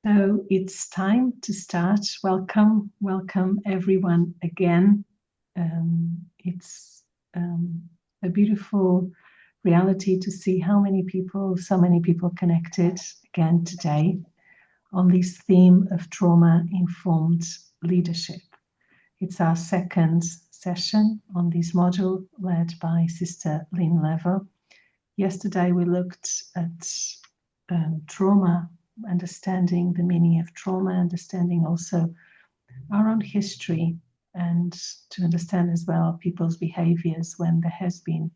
So it's time to start. Welcome everyone again. It's a beautiful reality to see how many people, so many people connected again today on this theme of trauma-informed leadership. It's our second session on this module led by Sister Lynn Lever. Yesterday we looked at trauma, understanding the meaning of trauma, understanding also our own history, and to understand as well people's behaviors when there has been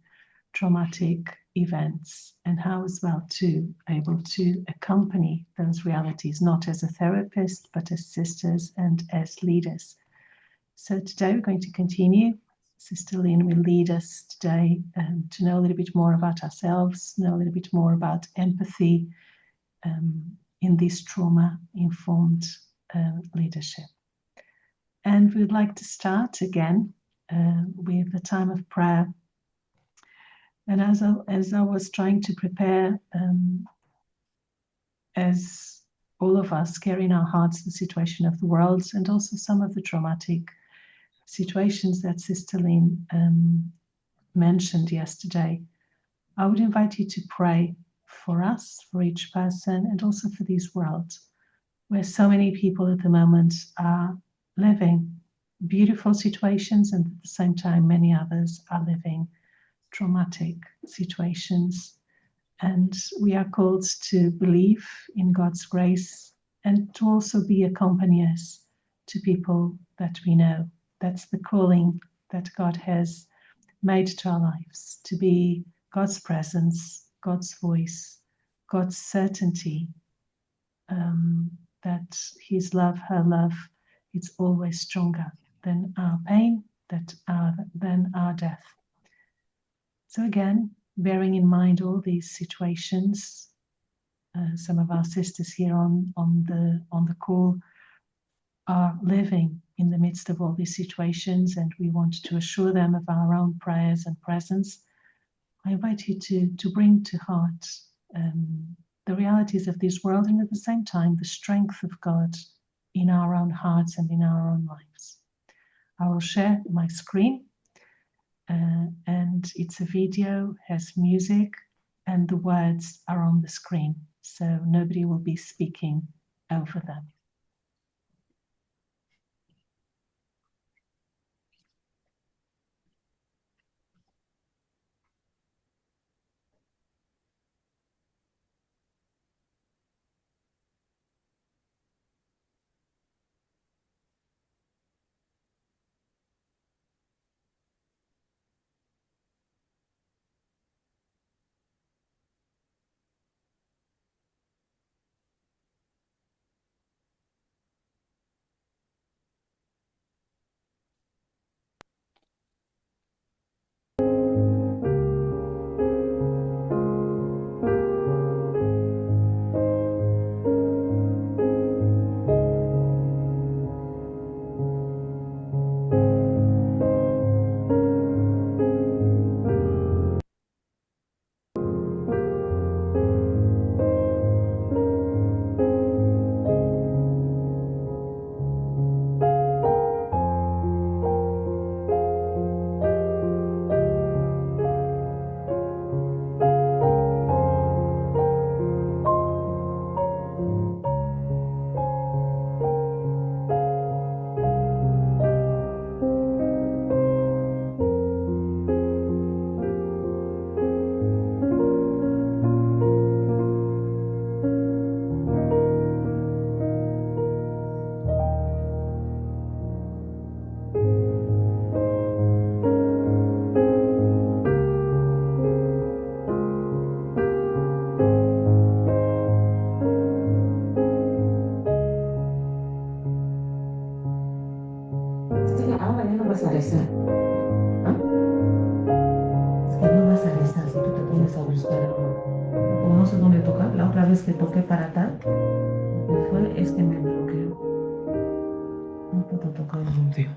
traumatic events, and how as well to able to accompany those realities, not as a therapist, but as sisters and as leaders. So today we're going to continue. Sister Lynn will lead us today to know a little bit more about ourselves, know a little bit more about empathy, in this trauma-informed leadership. And we'd like to start again with a time of prayer. And as I was trying to prepare, as all of us carry in our hearts the situation of the world and also some of the traumatic situations that Sister Lynn mentioned yesterday, I would invite you to pray for us, for each person, and also for this world, where so many people at the moment are living beautiful situations, and at the same time many others are living traumatic situations. And we are called to believe in God's grace and to also be accompaniers to people that we know. That's the calling that God has made to our lives, to be God's presence, God's voice, God's certainty, that His love, her love, it's always stronger than our pain, than our death. So again, bearing in mind all these situations, some of our sisters here on the call are living in the midst of all these situations, and we want to assure them of our own prayers and presence. I invite you to bring to heart the realities of this world, and at the same time the strength of God in our own hearts and in our own lives. I will share my screen, and it's a video, has music, and the words are on the screen, so nobody will be speaking over them. vas a rezar. ¿Ah? Es que no vas a rezar si tú te pones a buscar algo. Como no sé dónde tocar, la otra vez que toqué para tal, lo que fue es que me bloqueó. No puedo tocar dónde.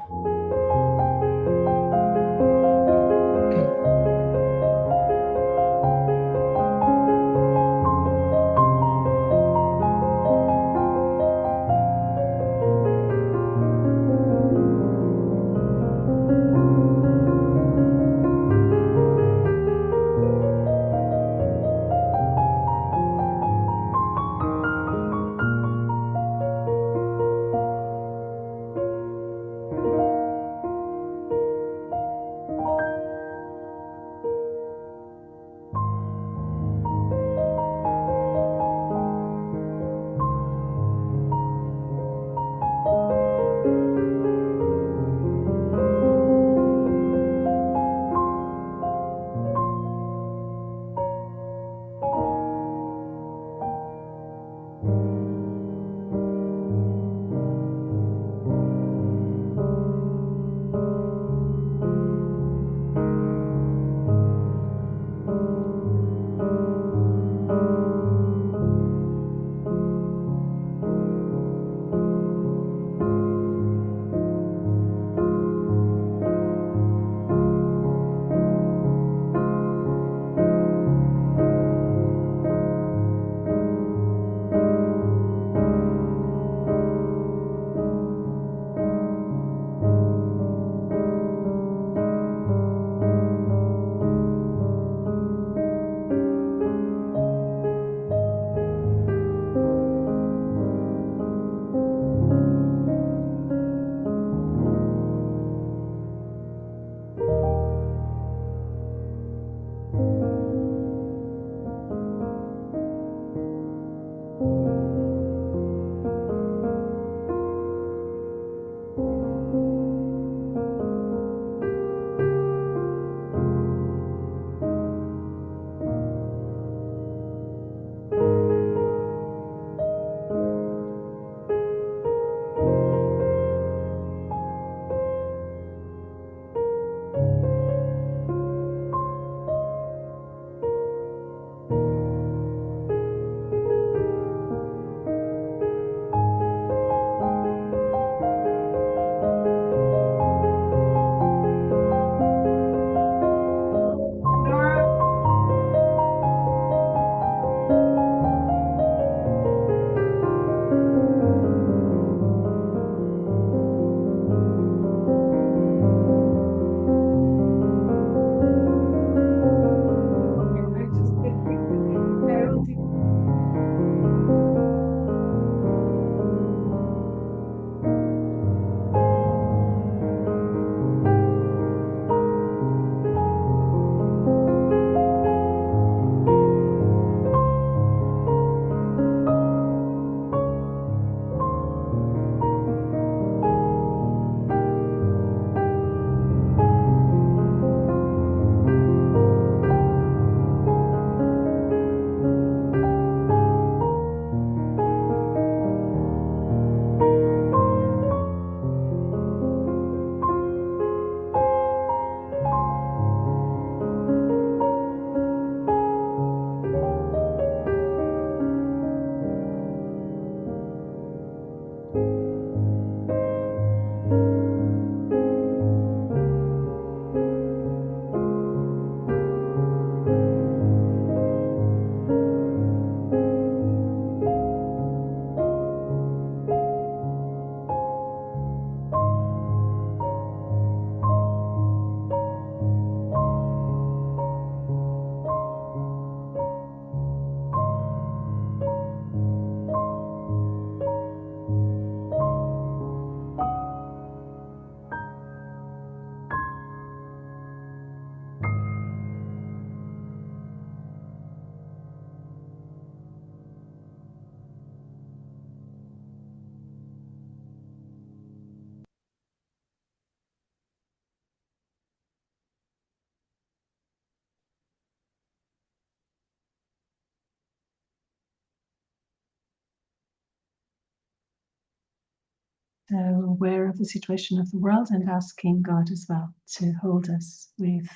So aware of the situation of the world and asking God as well to hold us with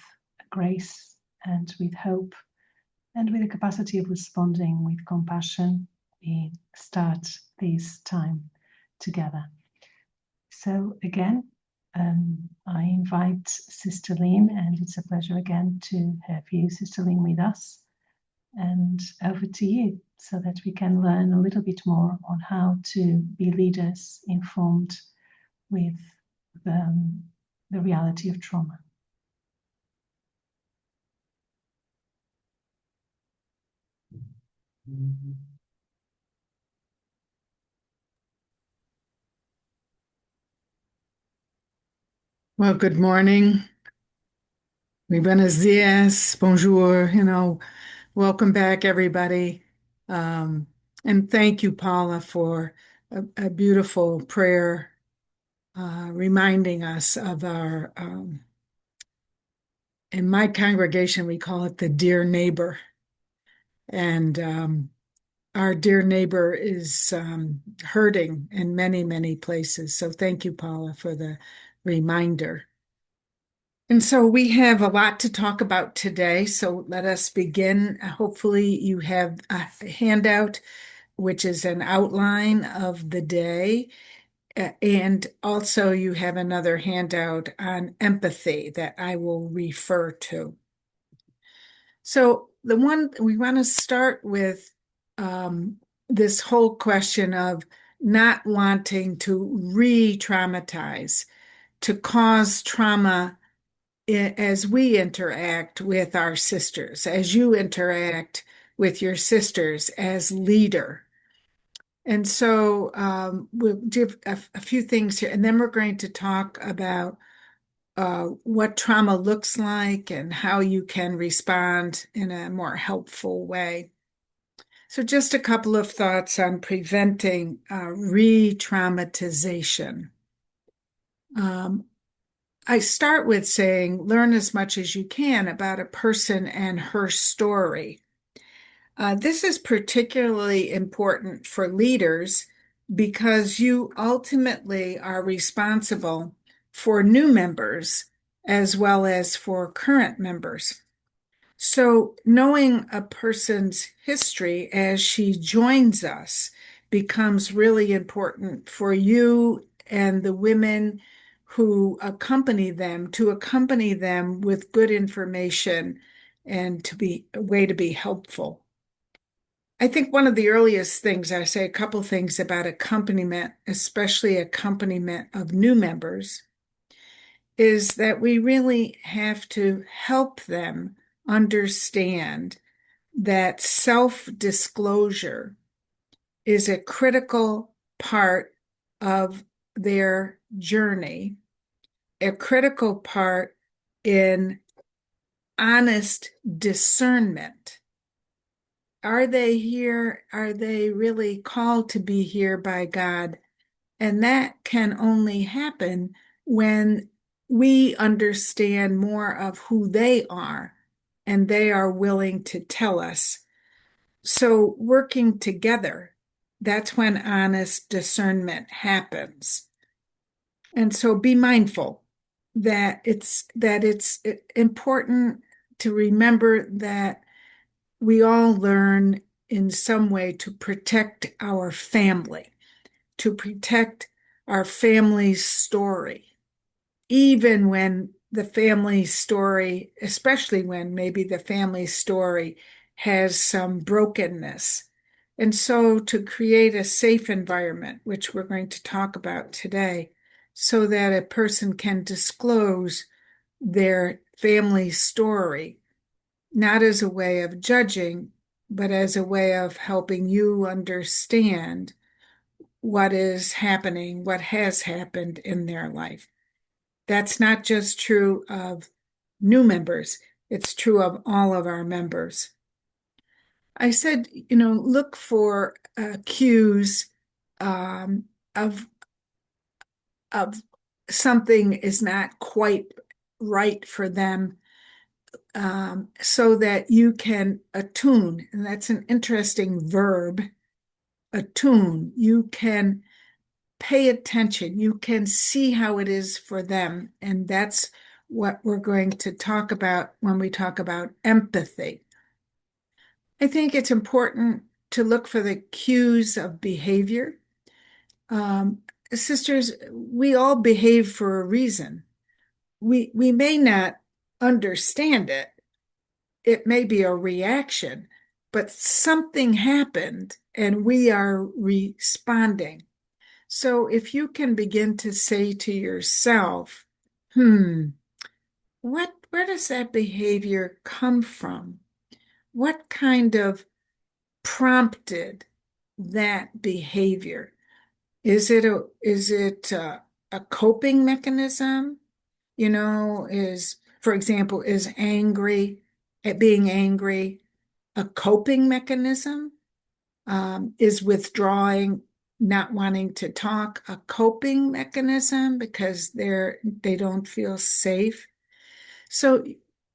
grace and with hope and with the capacity of responding with compassion. We start this time together. So again, I invite Sister Lynn, and it's a pleasure again to have you, Sister Lynn, with us. And over to you, so that we can learn a little bit more on how to be leaders informed with the reality of trauma. Well, good morning. Muy buenos dias. Bonjour. Welcome back, everybody. And thank you, Paula, for a beautiful prayer reminding us of our, in my congregation, we call it the dear neighbor. And our dear neighbor is hurting in many, many places. So thank you, Paula, for the reminder. And so we have a lot to talk about today. So let us begin. Hopefully, you have a handout, which is an outline of the day. And also, you have another handout on empathy that I will refer to. So, the one we want to start with this whole question of not wanting to re traumatize, to cause trauma as we interact with our sisters, as you interact with your sisters as leader. And so we'll give a few things here, and then we're going to talk about what trauma looks like and how you can respond in a more helpful way. So just a couple of thoughts on preventing re-traumatization. I start with saying, learn as much as you can about a person and her story. This is particularly important for leaders because you ultimately are responsible for new members as well as for current members. So, knowing a person's history as she joins us becomes really important for you and the women who accompany them to accompany them with good information and to be a way to be helpful. I think one of the earliest things I say a couple things about accompaniment, especially accompaniment of new members, is that we really have to help them understand that self-disclosure is a critical part of their journey, a critical part in honest discernment. Are they here? Are they really called to be here by God? And that can only happen when we understand more of who they are and they are willing to tell us. So, working together, that's when honest discernment happens. And so be mindful that it's important to remember that we all learn in some way to protect our family, to protect our family's story, even when the family story, especially when maybe the family story has some brokenness. And so to create a safe environment, which we're going to talk about today, so that a person can disclose their family story, not as a way of judging, but as a way of helping you understand what is happening, what has happened in their life. That's not just true of new members, it's true of all of our members. I said, look for cues um, of something is not quite right for them, so that you can attune. And that's an interesting verb, attune. You can pay attention. You can see how it is for them. And that's what we're going to talk about when we talk about empathy. I think it's important to look for the cues of behavior. Um, Sisters, we all behave for a reason. We may not understand it. It may be a reaction, but something happened and we are responding. So if you can begin to say to yourself, where does that behavior come from? What kind of prompted that behavior? Is it a coping mechanism? For example, is being angry a coping mechanism? Is withdrawing, not wanting to talk, a coping mechanism because they don't feel safe? So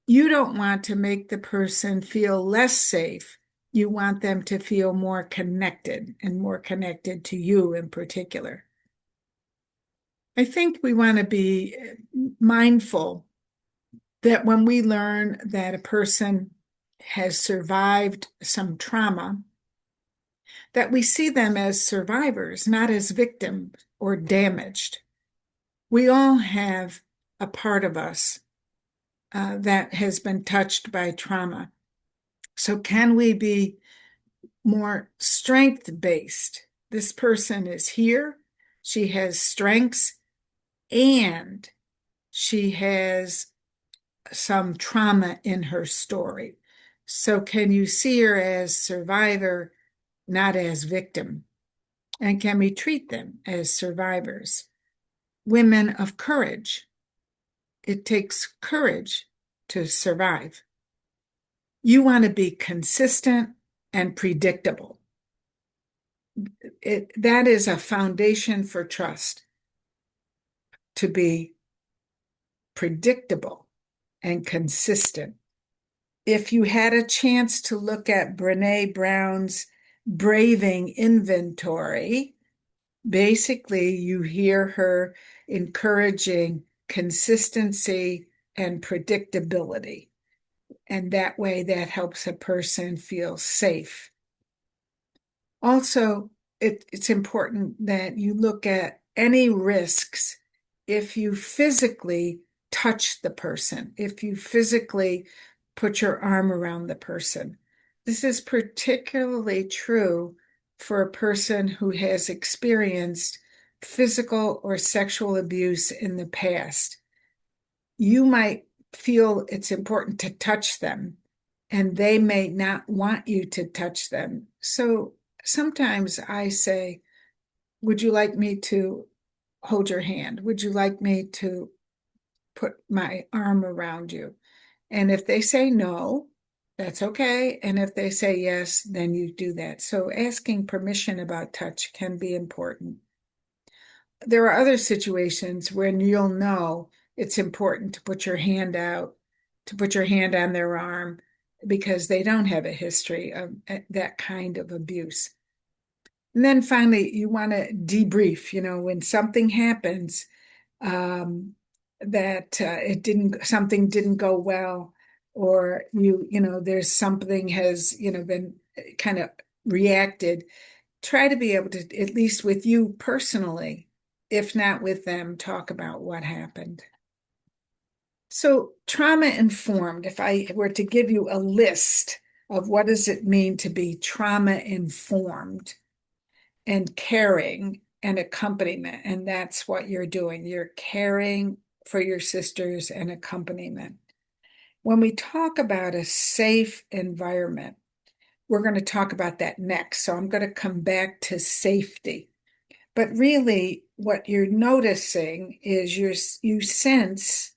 you don't want to make the person feel less safe. You want them to feel more connected and more connected to you in particular. I think we want to be mindful that when we learn that a person has survived some trauma, that we see them as survivors, not as victims or damaged. We all have a part of us that has been touched by trauma. So can we be more strength-based? This person is here, she has strengths, and she has some trauma in her story. So can you see her as survivor, not as victim? And can we treat them as survivors? Women of courage. It takes courage to survive. You want to be consistent and predictable. That is a foundation for trust, to be predictable and consistent. If you had a chance to look at Brene Brown's Braving Inventory, basically you hear her encouraging consistency and predictability. And that way, that helps a person feel safe. Also, it's important that you look at any risks if you physically touch the person, if you physically put your arm around the person. This is particularly true for a person who has experienced physical or sexual abuse in the past. You might feel it's important to touch them, and they may not want you to touch them. So sometimes I say, would you like me to hold your hand? Would you like me to put my arm around you? And if they say no, that's okay. And if they say yes, then you do that. So asking permission about touch can be important. There are other situations when you'll know it's important to put your hand out, to put your hand on their arm, because they don't have a history of that kind of abuse. And then finally, you want to debrief, when something happens, that something didn't go well, or there's something has, been kind of reacted. Try to be able to, at least with you personally, if not with them, talk about what happened. So trauma informed, if I were to give you a list of what does it mean to be trauma informed and caring and accompaniment, and that's what you're doing. You're caring for your sisters and accompaniment. When we talk about a safe environment, we're going to talk about that next. So I'm going to come back to safety. But really, what you're noticing is you sense,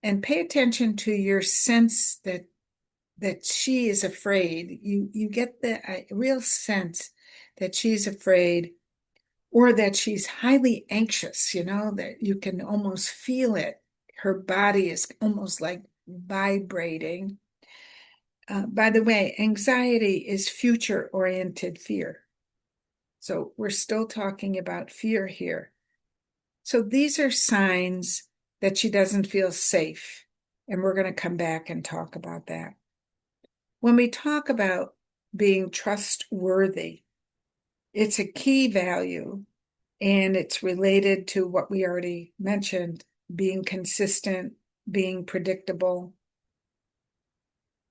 and pay attention to your sense that she is afraid. You get the real sense that she's afraid, or that she's highly anxious, that you can almost feel it. Her body is almost like vibrating. By the way, anxiety is future-oriented fear. So we're still talking about fear here. So these are signs that she doesn't feel safe. And we're going to come back and talk about that. When we talk about being trustworthy, it's a key value, and it's related to what we already mentioned, being consistent, being predictable,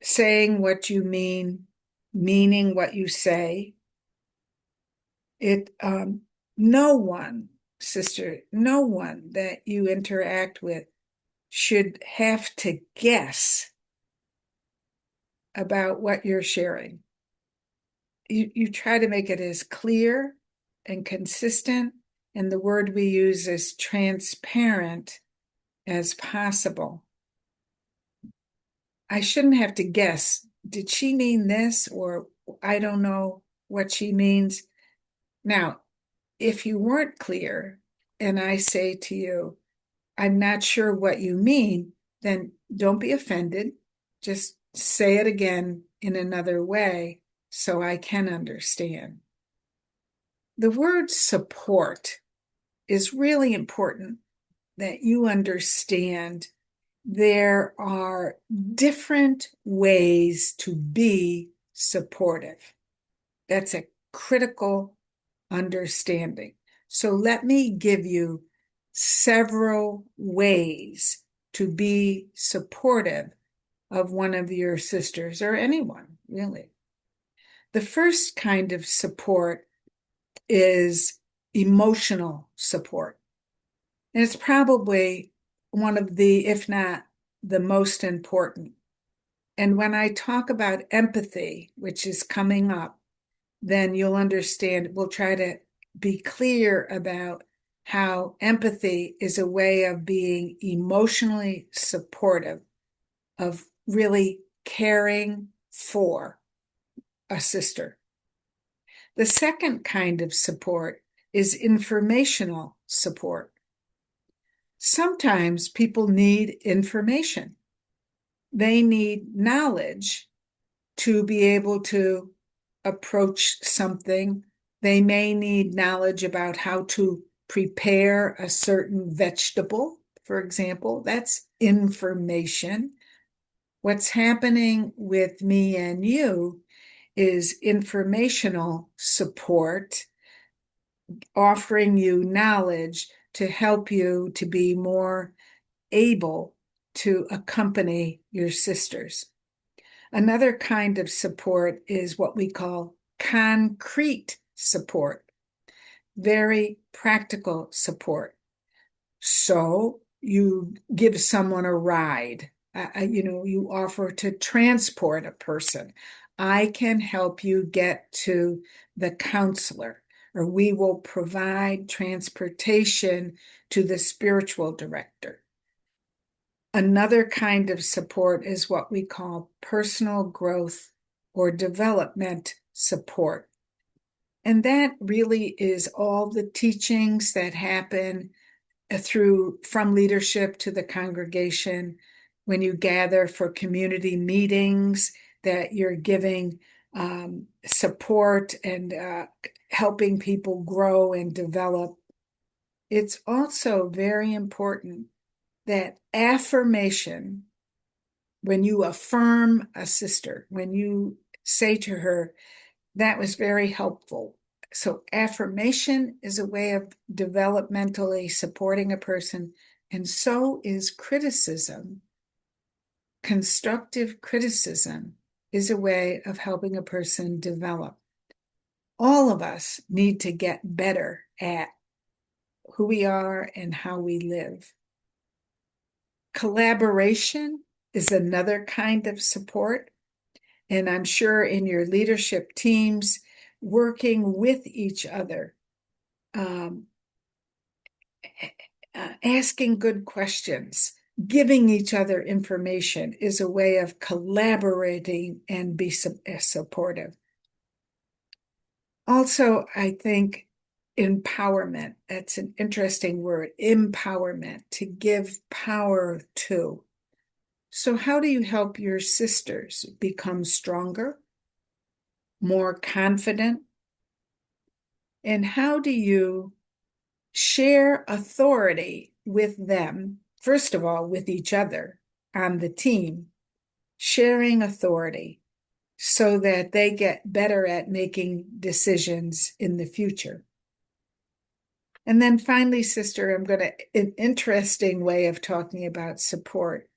saying what you mean, meaning what you say. No one, sister, no one that you interact with should have to guess about what you're sharing. You try to make it as clear and consistent, and the word we use is transparent as possible. I shouldn't have to guess. Did she mean this? Or I don't know what she means. Now, if you weren't clear and I say to you, I'm not sure what you mean, then don't be offended. Just say it again in another way so I can understand. The word support is really important that you understand there are different ways to be supportive. That's a critical understanding. So let me give you several ways to be supportive of one of your sisters or anyone, really. The first kind of support is emotional support. And it's probably one of the, if not the most important. And when I talk about empathy, which is coming up, then you'll understand. We'll try to be clear about how empathy is a way of being emotionally supportive, of really caring for a sister. The second kind of support is informational support. Sometimes people need information. They need knowledge to be able to approach something. They may need knowledge about how to prepare a certain vegetable, for example. That's information. What's happening with me and you is informational support, offering you knowledge to help you to be more able to accompany your sisters. Another kind of support is what we call concrete support, very practical support. So you give someone a ride, you offer to transport a person. I can help you get to the counselor, or we will provide transportation to the spiritual director. Another kind of support is what we call personal growth or development support. And that really is all the teachings that happen from leadership to the congregation when you gather for community meetings, that you're giving support and helping people grow and develop. It's also very important that affirmation, when you affirm a sister, when you say to her, that was very helpful. So affirmation is a way of developmentally supporting a person, and so is criticism. Constructive criticism is a way of helping a person develop. All of us need to get better at who we are and how we live. Collaboration is another kind of support. And I'm sure in your leadership teams, working with each other, asking good questions, giving each other information is a way of collaborating and be supportive. Also, I think empowerment, that's an interesting word, empowerment, to give power to. So how do you help your sisters become stronger, more confident, And how do you share authority with them, first of all, with each other on the team, sharing authority so that they get better at making decisions in the future. And then finally, sister, an interesting way of talking about support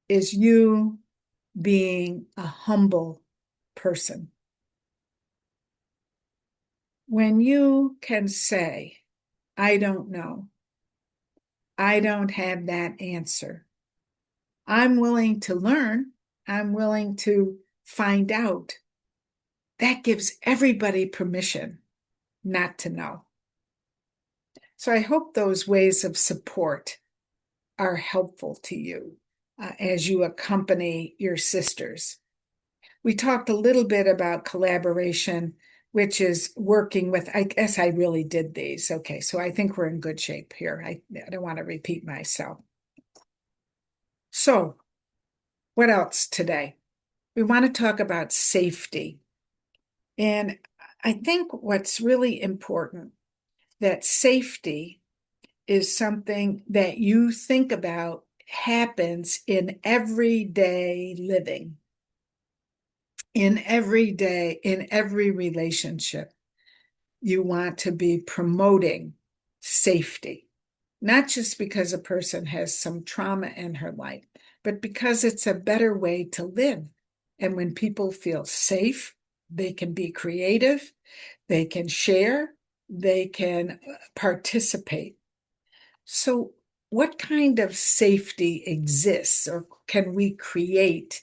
is you being a humble person. When you can say, I don't know, I don't have that answer, I'm willing to learn, I'm willing to find out, that gives everybody permission not to know. So I hope those ways of support are helpful to you as you accompany your sisters. We talked a little bit about collaboration, which is working with, I guess I really did these. Okay, so I think we're in good shape here. I don't want to repeat myself. So, what else today? We want to talk about safety. And I think what's really important, that safety is something that you think about happens in everyday living, in every relationship. You want to be promoting safety, not just because a person has some trauma in her life, but because it's a better way to live. And when people feel safe, they can be creative, they can share, they can participate. So, what kind of safety exists or can we create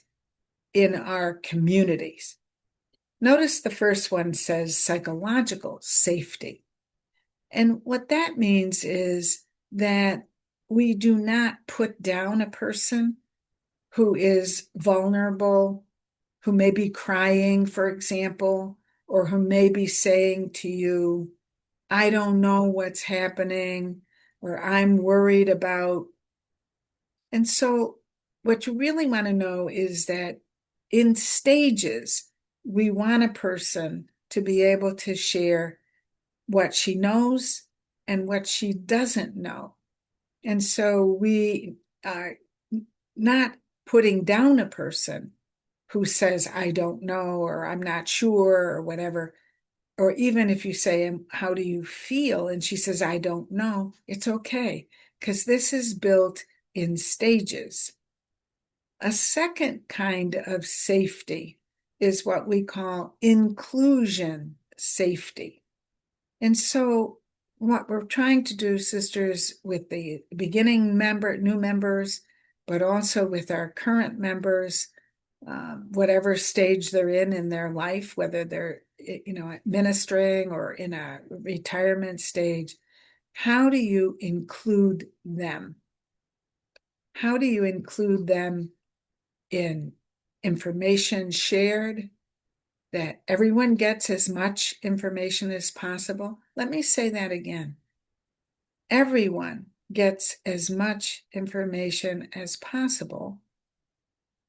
in our communities? Notice the first one says psychological safety. And what that means is that we do not put down a person who is vulnerable, who may be crying, for example, or who may be saying to you, I don't know what's happening, or I'm worried about. And so, what you really want to know is that in stages, we want a person to be able to share what she knows and what she doesn't know. And so we are not putting down a person who says, I don't know, or I'm not sure, or whatever. Or even if you say, how do you feel? And she says, I don't know, it's okay, because this is built in stages. A second kind of safety is what we call inclusion safety. And so what we're trying to do, sisters, with the beginning new members, but also with our current members, whatever stage they're in their life, whether they're, ministering or in a retirement stage, how do you include them? How do you include them in information shared, that everyone gets as much information as possible? Let me say that again. Everyone gets as much information as possible,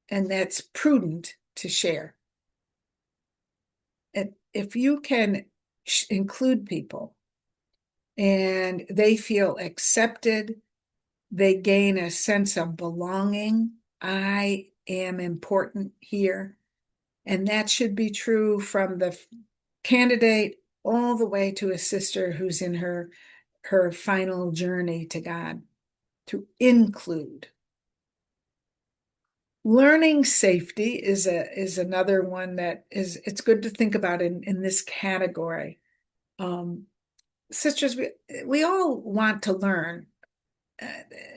and that's prudent to share. And if you can include people and they feel accepted, they gain a sense of belonging. I am important here. And that should be true from the candidate all the way to a sister who's in her final journey to God, to include. Learning safety is another one that it's good to think about in this category. Sisters, we all want to learn.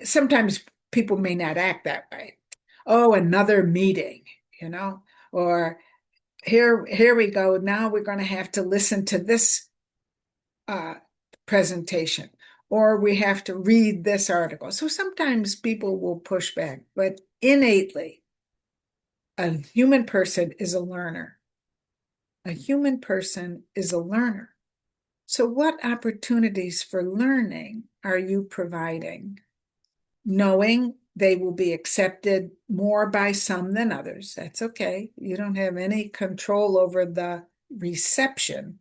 Sometimes people may not act that way. Oh, another meeting, or here we go. Now we're going to have to listen to this presentation, or we have to read this article. So sometimes people will push back, but innately, a human person is a learner. A human person is a learner. So what opportunities for learning are you providing? Knowing they will be accepted more by some than others. That's okay. You don't have any control over the reception.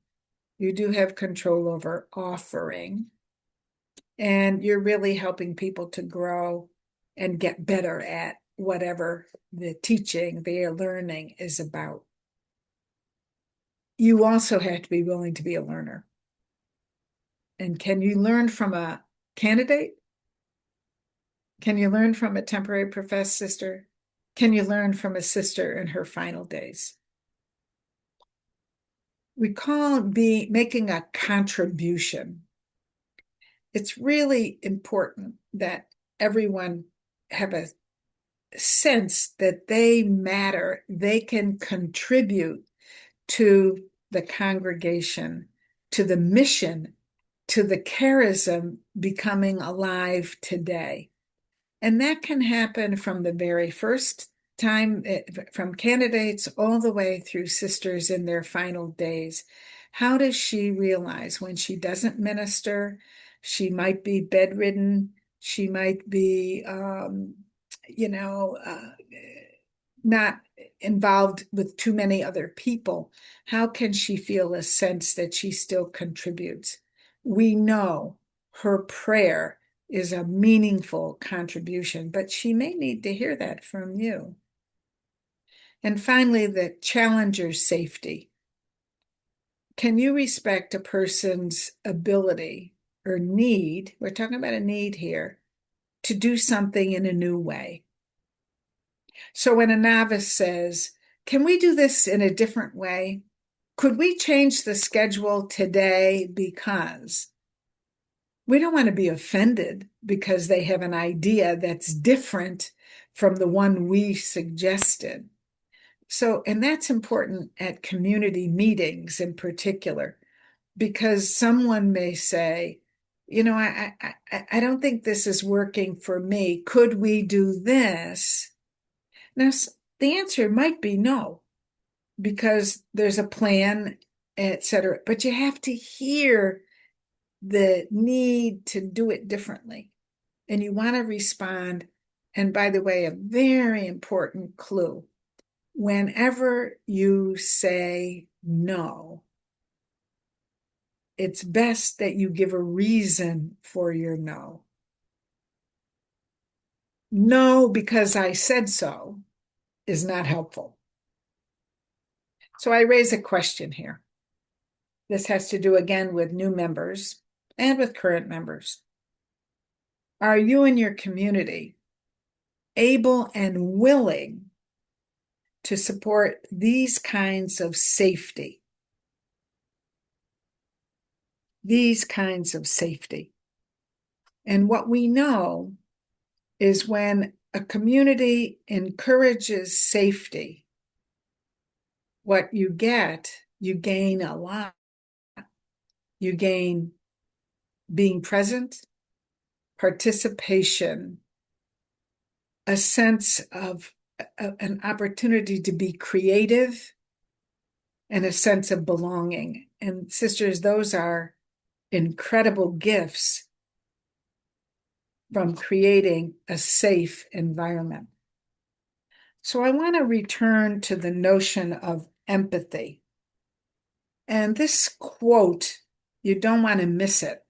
You do have control over offering, and you're really helping people to grow and get better at whatever the teaching they're learning is about. You also have to be willing to be a learner. And can you learn from a candidate? Can you learn from a temporary professed sister? Can you learn from a sister in her final days? We call making a contribution. It's really important that everyone have a sense that they matter, they can contribute to the congregation, to the mission, to the charism becoming alive today. And that can happen from the very first time, from candidates all the way through sisters in their final days. How does she realize when she doesn't minister, she might be bedridden, she might be, not involved with too many other people? How can she feel a sense that she still contributes? We know her prayer is a meaningful contribution, but she may need to hear that from you. And finally, the challenger's safety. Can you respect a person's ability or need? We're talking about a need here to do something in a new way. So when a novice says, can we do this in a different way? Could we change the schedule today because we don't want to be offended because they have an idea that's different from the one we suggested. So, and that's important at community meetings in particular, because someone may say, I don't think this is working for me. Could we do this? Now, the answer might be no, because there's a plan, etc. But you have to hear the need to do it differently. And you want to respond. And by the way, a very important clue, whenever you say no, it's best that you give a reason for your no. No, because I said so, is not helpful. So I raise a question here. This has to do again with new members and with current members. Are you and your community able and willing to support these kinds of safety? These kinds of safety. And what we know is when a community encourages safety, what you get, you gain a lot. You gain being present, participation, a sense of an opportunity to be creative, and a sense of belonging. And sisters, those are incredible gifts from creating a safe environment. So I want to return to the notion of empathy. And this quote, you don't want to miss it.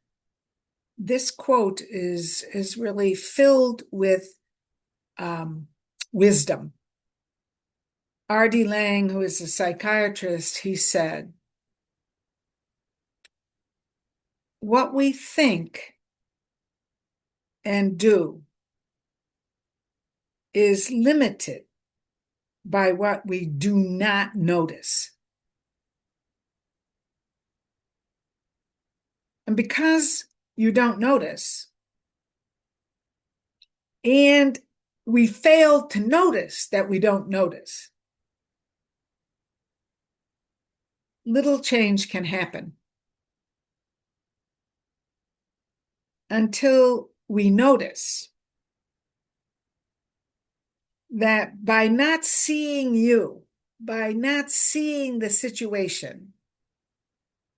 This quote is really filled with wisdom. R.D. Laing, who is a psychiatrist, he said, what we think and do is limited by what we do not notice. And because you don't notice, and we fail to notice that we don't notice, little change can happen until we notice that by not seeing you, by not seeing the situation,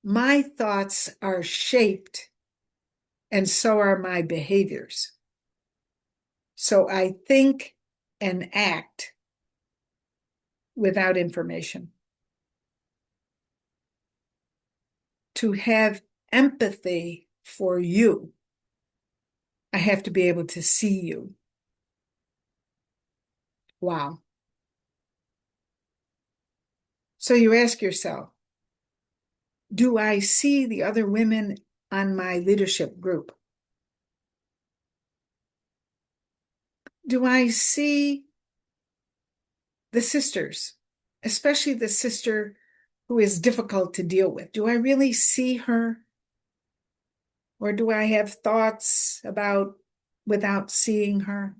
my thoughts are shaped and so are my behaviors. So I think and act without information. to have empathy for you, I have to be able to see you. Wow. So you ask yourself, do I see the other women on my leadership group? Do I see the sisters, especially the sister who is difficult to deal with? Do I really see her? Or do I have thoughts about without seeing her?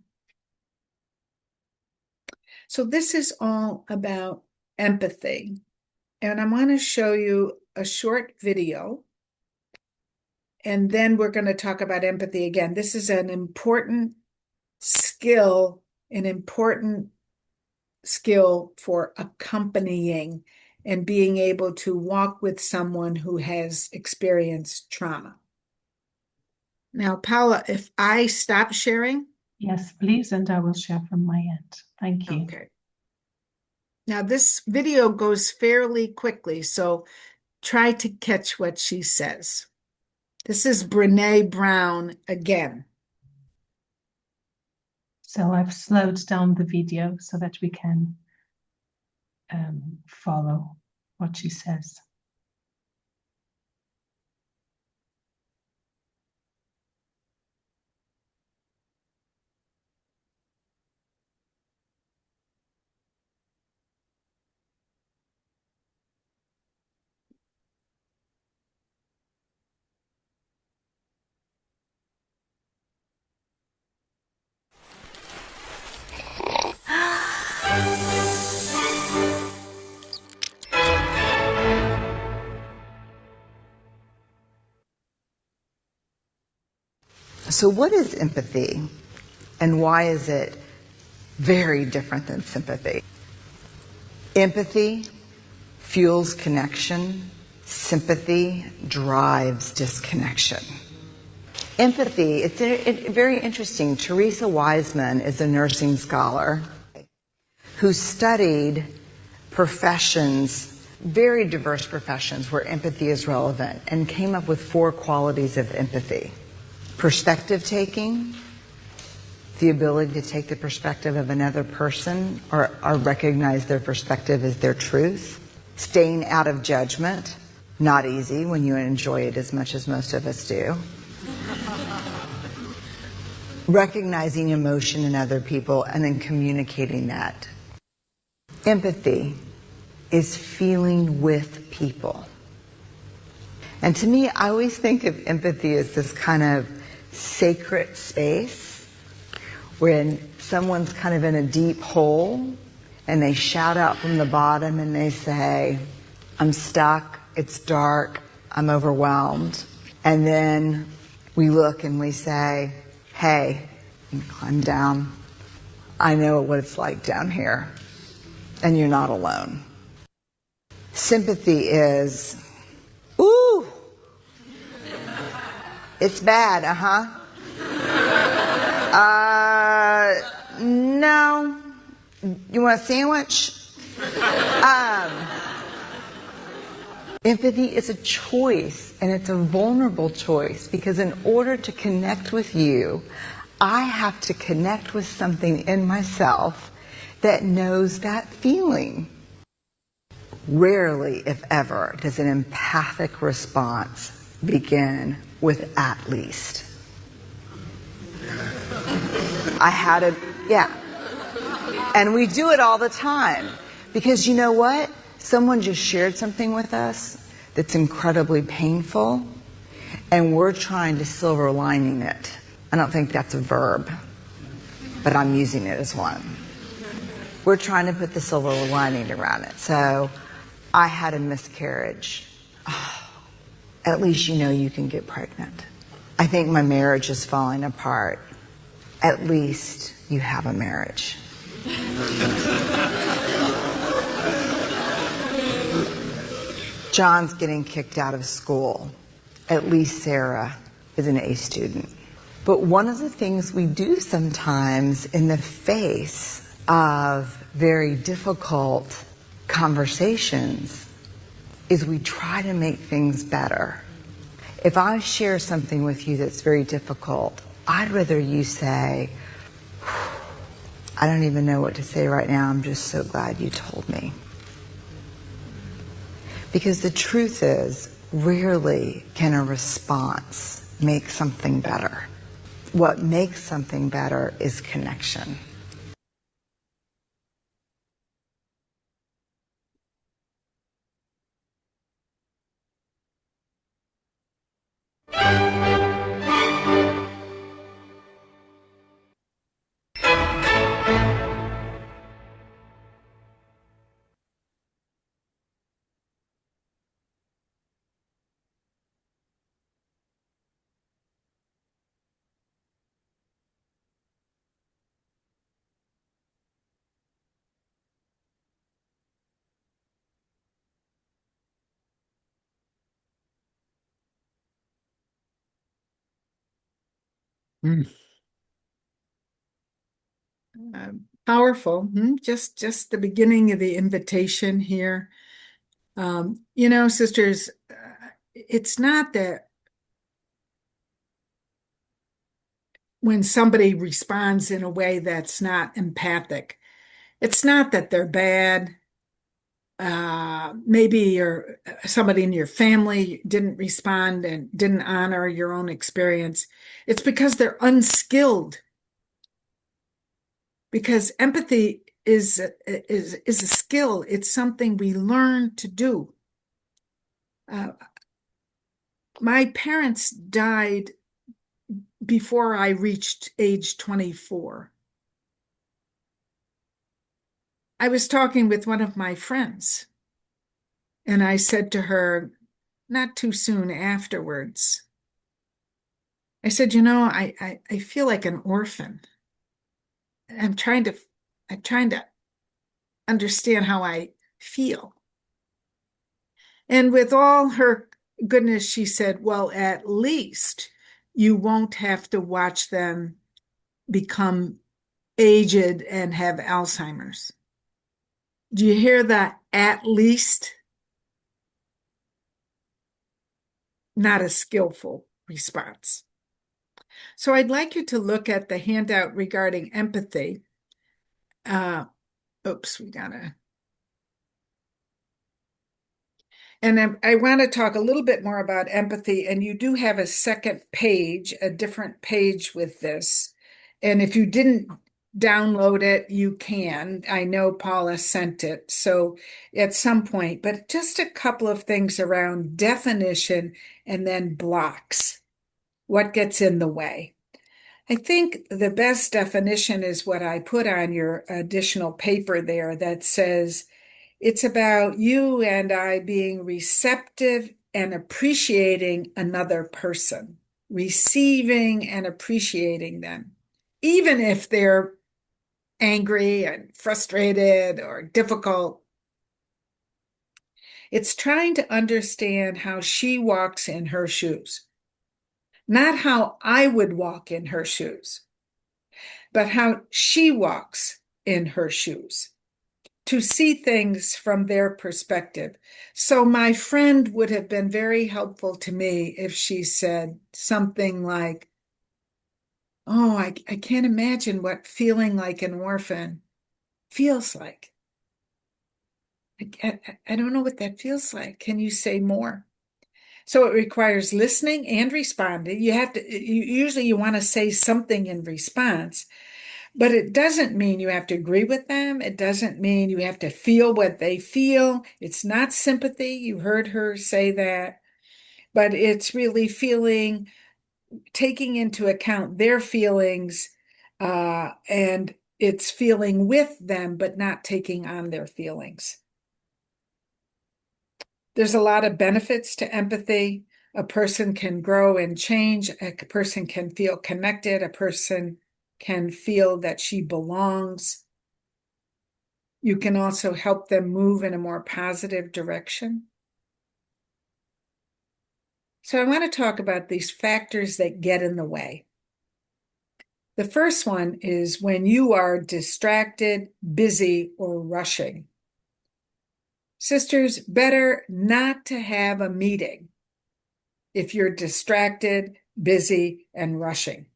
So this is all about empathy. And I want to show you a short video. And then we're going to talk about empathy again. This is an important skill, for accompanying and being able to walk with someone who has experienced trauma. Now, Paula, if I stop sharing. Yes, please, and I will share from my end. Thank you. Okay. Now, this video goes fairly quickly, so try to catch what she says. This is Brené Brown again. So I've slowed down the video so that we can follow what she says. So what is empathy, and why is it very different than sympathy? Empathy fuels connection. Sympathy drives disconnection. Empathy, it's very interesting. Teresa Wiseman is a nursing scholar who studied professions, very diverse professions where empathy is relevant, and came up with 4 qualities of empathy. Perspective taking, the ability to take the perspective of another person or recognize their perspective as their truth. Staying out of judgment, not easy when you enjoy it as much as most of us do. Recognizing emotion in other people and then communicating that. Empathy is feeling with people. And to me, I always think of empathy as this kind of sacred space when someone's kind of in a deep hole and they shout out from the bottom and they say, I'm stuck, it's dark, I'm overwhelmed. And then we look and we say, hey, climb down. I know what it's like down here. And you're not alone. Sympathy is, ooh, it's bad, no. You want a sandwich? Empathy is a choice, and it's a vulnerable choice, because in order to connect with you, I have to connect with something in myself that knows that feeling. Rarely, if ever, does an empathic response begin with at least. And we do it all the time. Because you know what? Someone just shared something with us that's incredibly painful, and we're trying to silver lining it. I don't think that's a verb, but I'm using it as one. We're trying to put the silver lining around it. So, I had a miscarriage. Oh, at least you know you can get pregnant. I think my marriage is falling apart. At least you have a marriage. John's getting kicked out of school. At least Sarah is an A student. But one of the things we do sometimes in the face of very difficult conversations is we try to make things better. If I share something with you that's very difficult, I'd rather you say, I don't even know what to say right now. I'm just so glad you told me. Because the truth is, rarely can a response make something better. What makes something better is connection. Mm. Powerful. Just the beginning of the invitation here. Sisters, it's not that when somebody responds in a way that's not empathic, it's not that they're bad. Maybe somebody in your family didn't respond and didn't honor your own experience. It's because they're unskilled. Because empathy is a skill. It's something we learn to do. My parents died before I reached age 24. I was talking with one of my friends, and I said to her, not too soon afterwards, I said, I feel like an orphan. I'm trying to understand how I feel. And with all her goodness, she said, well, at least you won't have to watch them become aged and have Alzheimer's. Do you hear that? At least? Not a skillful response. So I'd like you to look at the handout regarding empathy. We gotta. And I want to talk a little bit more about empathy. And you do have a second page, a different page with this. And if you didn't download it, you can. I know Paula sent it. So at some point, but just a couple of things around definition and then blocks. What gets in the way? I think the best definition is what I put on your additional paper there that says, it's about you and I being receptive and appreciating another person, receiving and appreciating them, even if they're angry and frustrated or difficult. It's trying to understand how she walks in her shoes, not how I would walk in her shoes, but how she walks in her shoes, to see things from their perspective. So my friend would have been very helpful to me if she said something like, oh, I can't imagine what feeling like an orphan feels like. I don't know what that feels like. Can you say more? So it requires listening and responding. Usually you want to say something in response, but it doesn't mean you have to agree with them. It doesn't mean you have to feel what they feel. It's not sympathy. You heard her say that. But it's really taking into account their feelings, and it's feeling with them, but not taking on their feelings. There's a lot of benefits to empathy. A person can grow and change. A person can feel connected. A person can feel that she belongs. You can also help them move in a more positive direction. So I want to talk about these factors that get in the way. The first one is when you are distracted, busy, or rushing. Sisters, better not to have a meeting if you're distracted, busy, and rushing.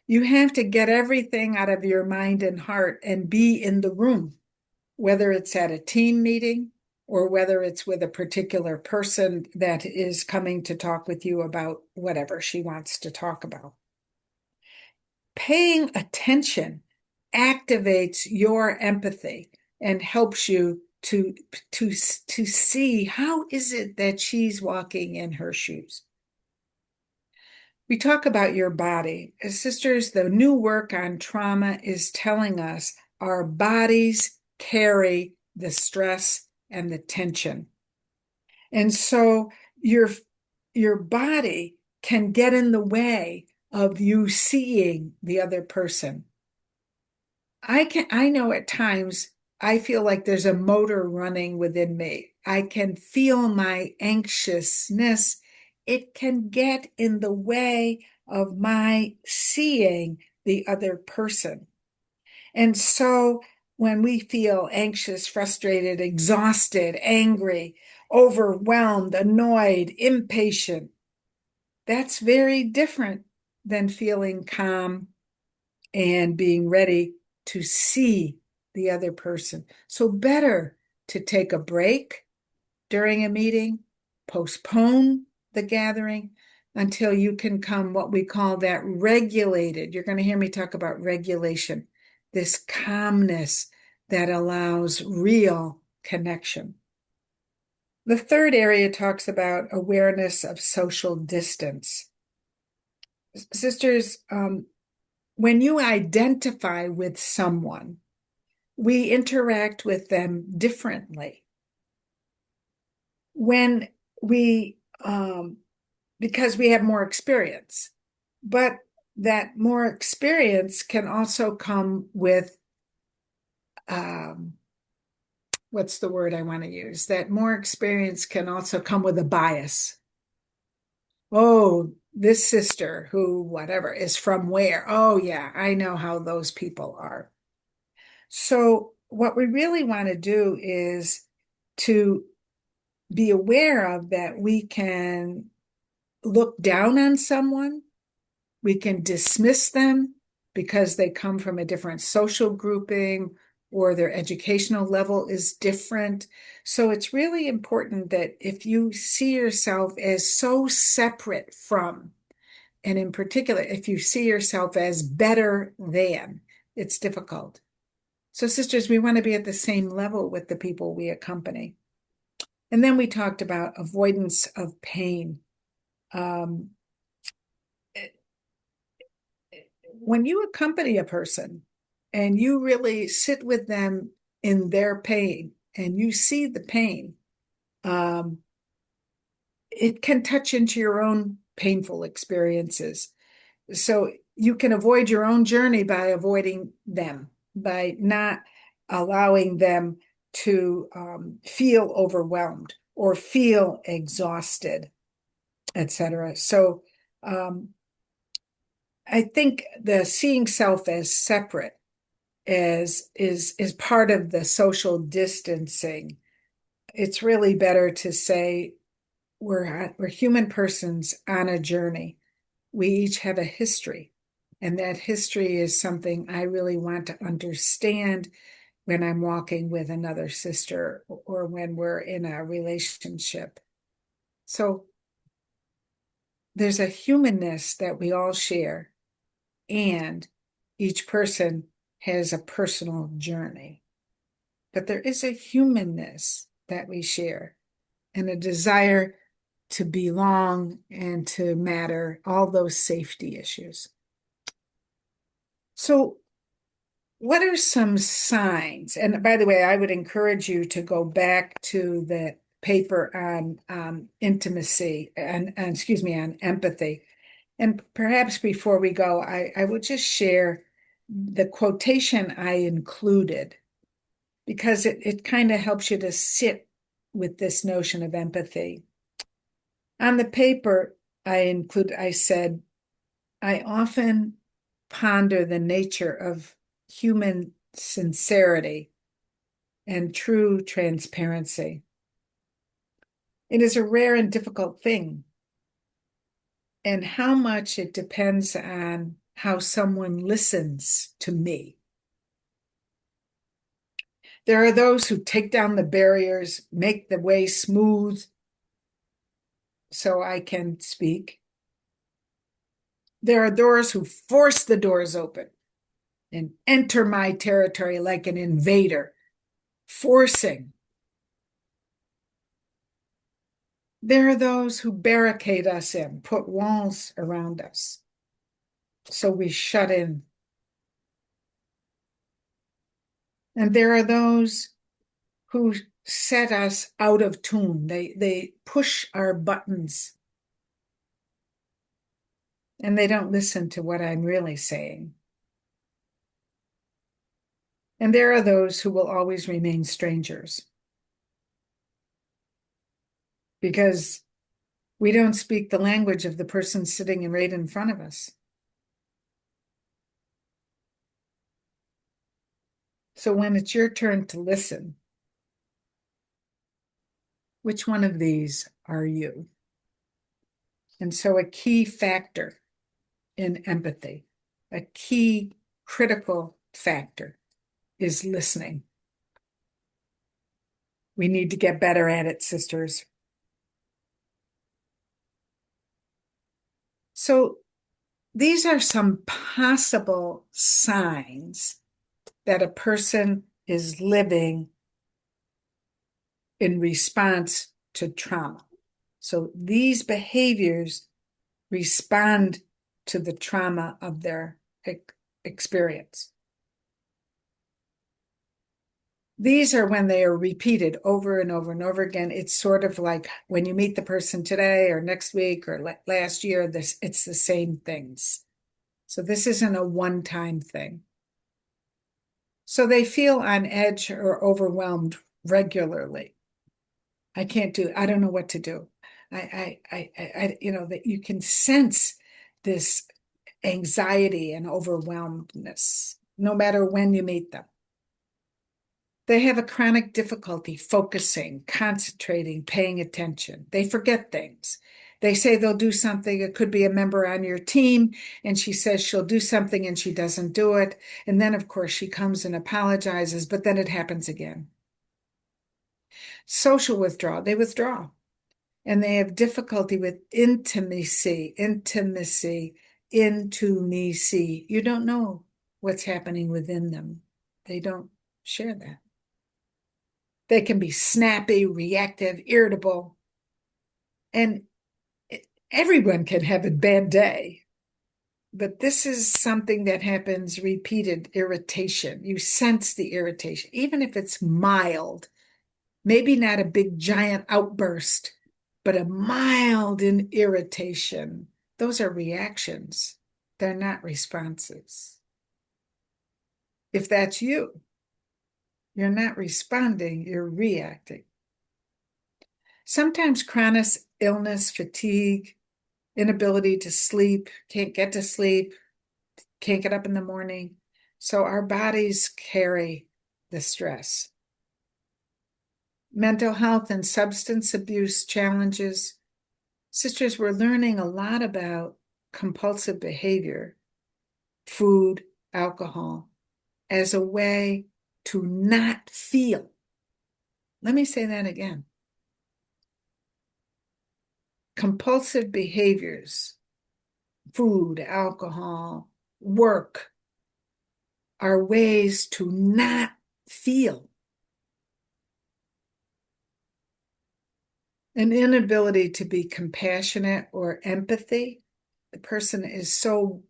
You have to get everything out of your mind and heart and be in the room, whether it's at a team meeting or whether it's with a particular person that is coming to talk with you about whatever she wants to talk about. Paying attention activates your empathy and helps you to see how is it that she's walking in her shoes. We talk about your body. Sisters, the new work on trauma is telling us our bodies carry the stress and the tension. And so your body can get in the way of you seeing the other person. I know at times I feel like there's a motor running within me. I can feel my anxiousness. It can get in the way of my seeing the other person. And so when we feel anxious, frustrated, exhausted, angry, overwhelmed, annoyed, impatient, that's very different than feeling calm and being ready to see the other person. So better to take a break during a meeting, postpone the gathering until you can come what we call that regulated. You're going to hear me talk about regulation, this calmness that allows real connection. The third area talks about awareness of social distance. Sisters, when you identify with someone, we interact with them differently. When we, because we have more experience, but that more experience can also come with, what's the word I want to use? That more experience can also come with a bias. Oh, this sister who, whatever, is from where? Oh, yeah, I know how those people are. So what we really want to do is to be aware of that we can look down on someone, we can dismiss them because they come from a different social grouping or their educational level is different. So it's really important that if you see yourself as so separate from, and in particular, if you see yourself as better than, it's difficult. So sisters, we want to be at the same level with the people we accompany. And then we talked about avoidance of pain. When you accompany a person and you really sit with them in their pain and you see the pain, it can touch into your own painful experiences. So you can avoid your own journey by avoiding them, by not allowing them to feel overwhelmed or feel exhausted, etc. So I think the seeing self as separate is part of the social distancing. It's really better to say we're human persons on a journey. We each have a history, and that history is something I really want to understand when I'm walking with another sister or when we're in a relationship. So there's a humanness that we all share, and each person has a personal journey. But there is a humanness that we share and a desire to belong and to matter, all those safety issues. So what are some signs? And by the way, I would encourage you to go back to the paper on intimacy and excuse me, on empathy. And perhaps before we go, I will just share the quotation I included because it kind of helps you to sit with this notion of empathy. On the paper I said, I often ponder the nature of human sincerity and true transparency. It is a rare and difficult thing, and how much it depends on how someone listens to me. There are those who take down the barriers, make the way smooth so I can speak. There are those who force the doors open and enter my territory like an invader, forcing. There are those who barricade us in, put walls around us, so we shut in. And there are those who set us out of tune. They push our buttons, and they don't listen to what I'm really saying. And there are those who will always remain strangers, because we don't speak the language of the person sitting right in front of us. So when it's your turn to listen, which one of these are you? And so a key factor in empathy, a key critical factor, is listening. We need to get better at it, sisters. So these are some possible signs that a person is living in response to trauma. So these behaviors respond to the trauma of their experience. These are when they are repeated over and over and over again. It's sort of like when you meet the person today or next week or last year, it's the same things. So this isn't a one-time thing. So they feel on edge or overwhelmed regularly. I don't know what to do. That you can sense this anxiety and overwhelmedness, no matter when you meet them. They have a chronic difficulty focusing, concentrating, paying attention. They forget things. They say they'll do something. It could be a member on your team, and she says she'll do something and she doesn't do it. And then, of course, she comes and apologizes, but then it happens again. Social withdrawal, they withdraw. And they have difficulty with intimacy. You don't know what's happening within them. They don't share that. They can be snappy, reactive, irritable. And everyone can have a bad day. But this is something that happens, repeated irritation. You sense the irritation, even if it's mild. Maybe not a big giant outburst, but a mild irritation. Those are reactions. They're not responses. If that's you, you're not responding, you're reacting. Sometimes chronic illness, fatigue, inability to sleep, can't get to sleep, can't get up in the morning. So our bodies carry the stress. Mental health and substance abuse challenges. Sisters, we're learning a lot about compulsive behavior, food, alcohol, as a way to not feel. Let me say that again. Compulsive behaviors, food, alcohol, work, are ways to not feel. An inability to be compassionate or empathy. The person is so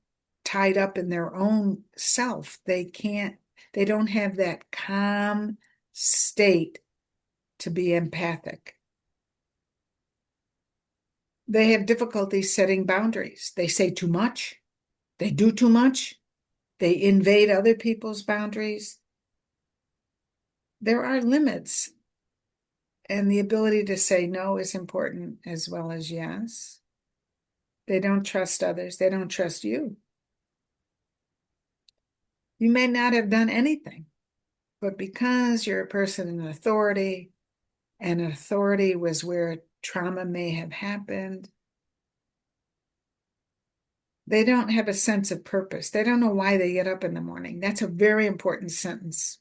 tied up in their own self, they don't have that calm state to be empathic. They have difficulty setting boundaries. They say too much. They do too much. They invade other people's boundaries. There are limits, and the ability to say no is important as well as yes. They don't trust others. They don't trust you. You may not have done anything, But because you're a person in authority, and authority was where trauma may have happened, they don't have a sense of purpose. They don't know why they get up in the morning. That's a very important sentence.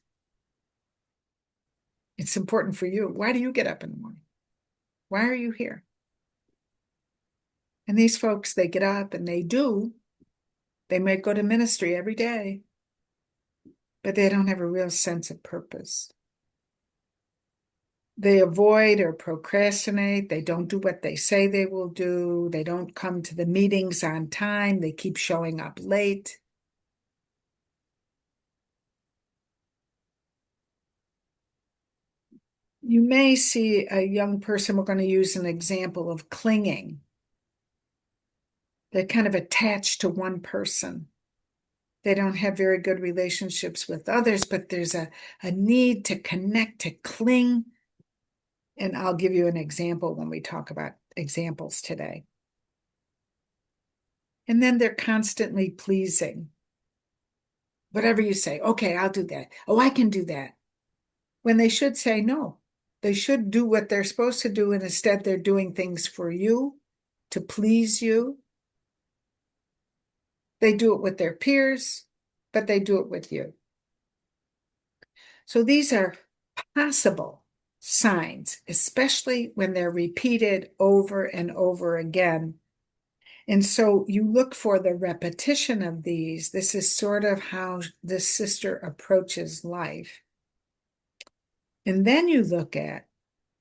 It's important for you. Why do you get up in the morning? Why are you here? And these folks, they get up and they do. They might go to ministry every day, but they don't have a real sense of purpose. They avoid or procrastinate. They don't do what they say they will do. They don't come to the meetings on time. They keep showing up late. You may see a young person, we're going to use an example of clinging. They're kind of attached to one person. They don't have very good relationships with others, but there's a need to connect, to cling. And I'll give you an example when we talk about examples today. And then they're constantly pleasing. Whatever you say, okay, I'll do that. Oh, I can do that. When they should say no. They should do what they're supposed to do, and instead they're doing things for you, to please you. They do it with their peers, but they do it with you. So these are possible signs, especially when they're repeated over and over again. And so you look for the repetition of these. This is sort of how this sister approaches life. And then you look at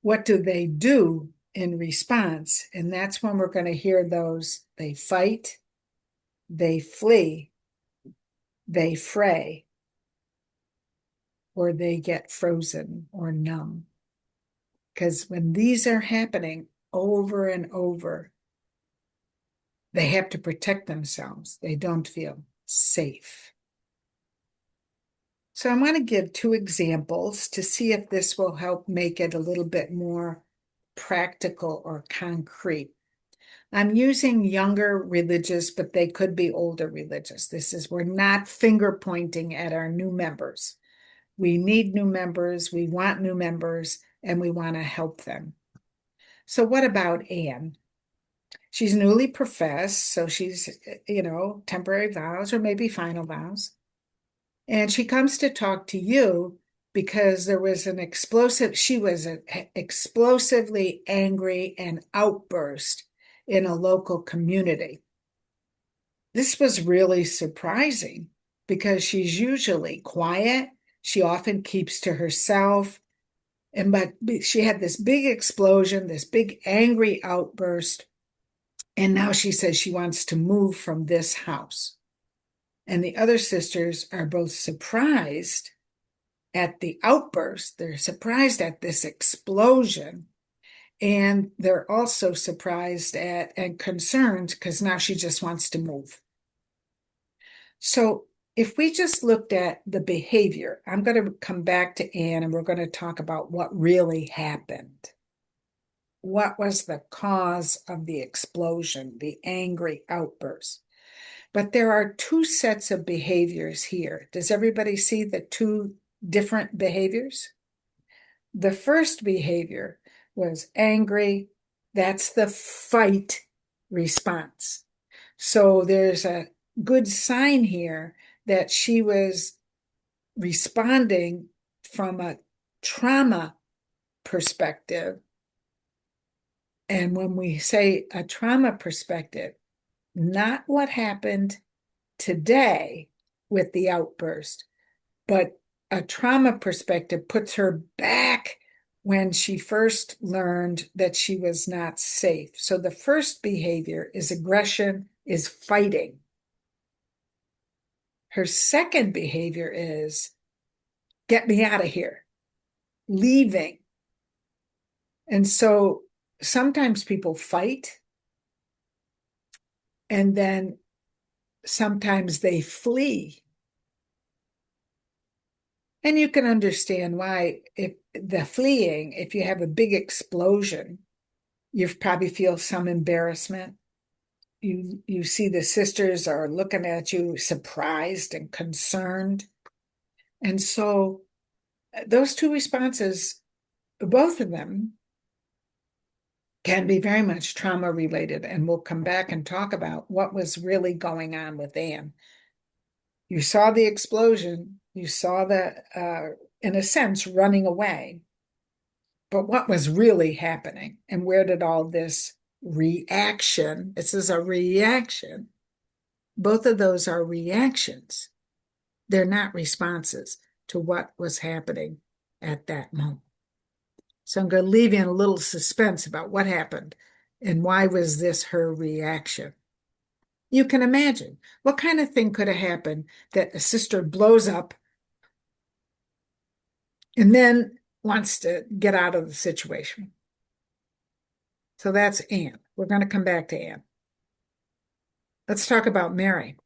what do they do in response? And that's when we're going to hear those. They fight, they flee, they fray, or they get frozen or numb. Because when these are happening over and over, they have to protect themselves. They don't feel safe. So I'm going to give 2 examples to see if this will help make it a little bit more practical or concrete. I'm using younger religious, but they could be older religious. We're not finger pointing at our new members. We need new members, we want new members, and we want to help them. So what about Anne? She's newly professed, so she's, temporary vows or maybe final vows. And she comes to talk to you because there was she was explosively angry and outburst in a local community. This was really surprising because she's usually quiet. She often keeps to herself. But she had this big explosion, this big angry outburst. And now she says she wants to move from this house. And the other sisters are both surprised at the outburst. They're surprised at this explosion. And they're also surprised at and concerned because now she just wants to move. So if we just looked at the behavior, I'm going to come back to Anne and we're going to talk about what really happened. What was the cause of the explosion, the angry outburst? But there are 2 sets of behaviors here. Does everybody see the 2 different behaviors? The first behavior was angry. That's the fight response. So there's a good sign here that she was responding from a trauma perspective. And when we say a trauma perspective, not what happened today with the outburst, but a trauma perspective puts her back when she first learned that she was not safe. So the first behavior is aggression, is fighting. Her second behavior is get me out of here, leaving. And so sometimes people fight, and then sometimes they flee. And you can understand why. If the fleeing, if you have a big explosion, you probably feel some embarrassment. You see the sisters are looking at you surprised and concerned. And so those two responses, both of them, can be very much trauma related, and we'll come back and talk about what was really going on with Anne. You saw the explosion, you saw the, in a sense, running away, but what was really happening, and where did all this reaction, this is a reaction, both of those are reactions. They're not responses to what was happening at that moment. So I'm going to leave you in a little suspense about what happened and why was this her reaction. You can imagine what kind of thing could have happened that a sister blows up and then wants to get out of the situation. So that's Anne. We're going to come back to Anne. Let's talk about Mary.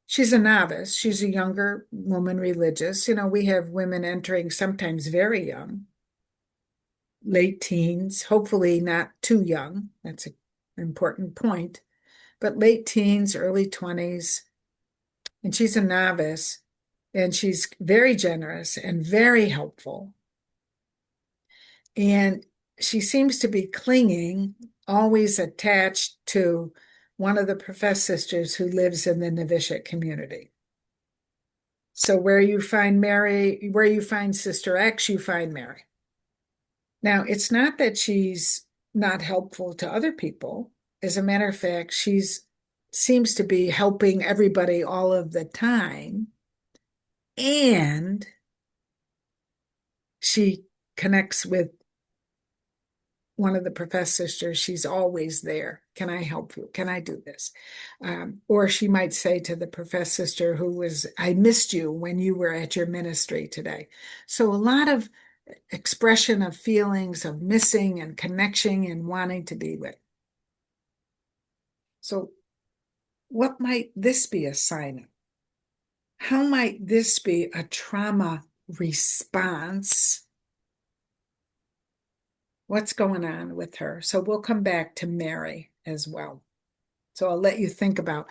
She's a novice. She's a younger woman religious. You know, we have women entering sometimes very young, late teens, hopefully not too young. That's an important point. But late teens, early 20s. And she's a novice, and she's very generous and very helpful. And she seems to be clinging, always attached to one of the professed sisters who lives in the novitiate community. So where you find Mary, where you find Sister X, you find Mary. Now, it's not that she's not helpful to other people. As a matter of fact, she's seems to be helping everybody all of the time. And she connects with one of the professed sisters. She's always there. Can I help you? Can I do this? Or she might say to the professed sister who was, I missed you when you were at your ministry today. So a lot of expression of feelings of missing and connection and wanting to be with. So what might this be a sign of? How might this be a trauma response? What's going on with her? So we'll come back to Mary as well. So I'll let you think about,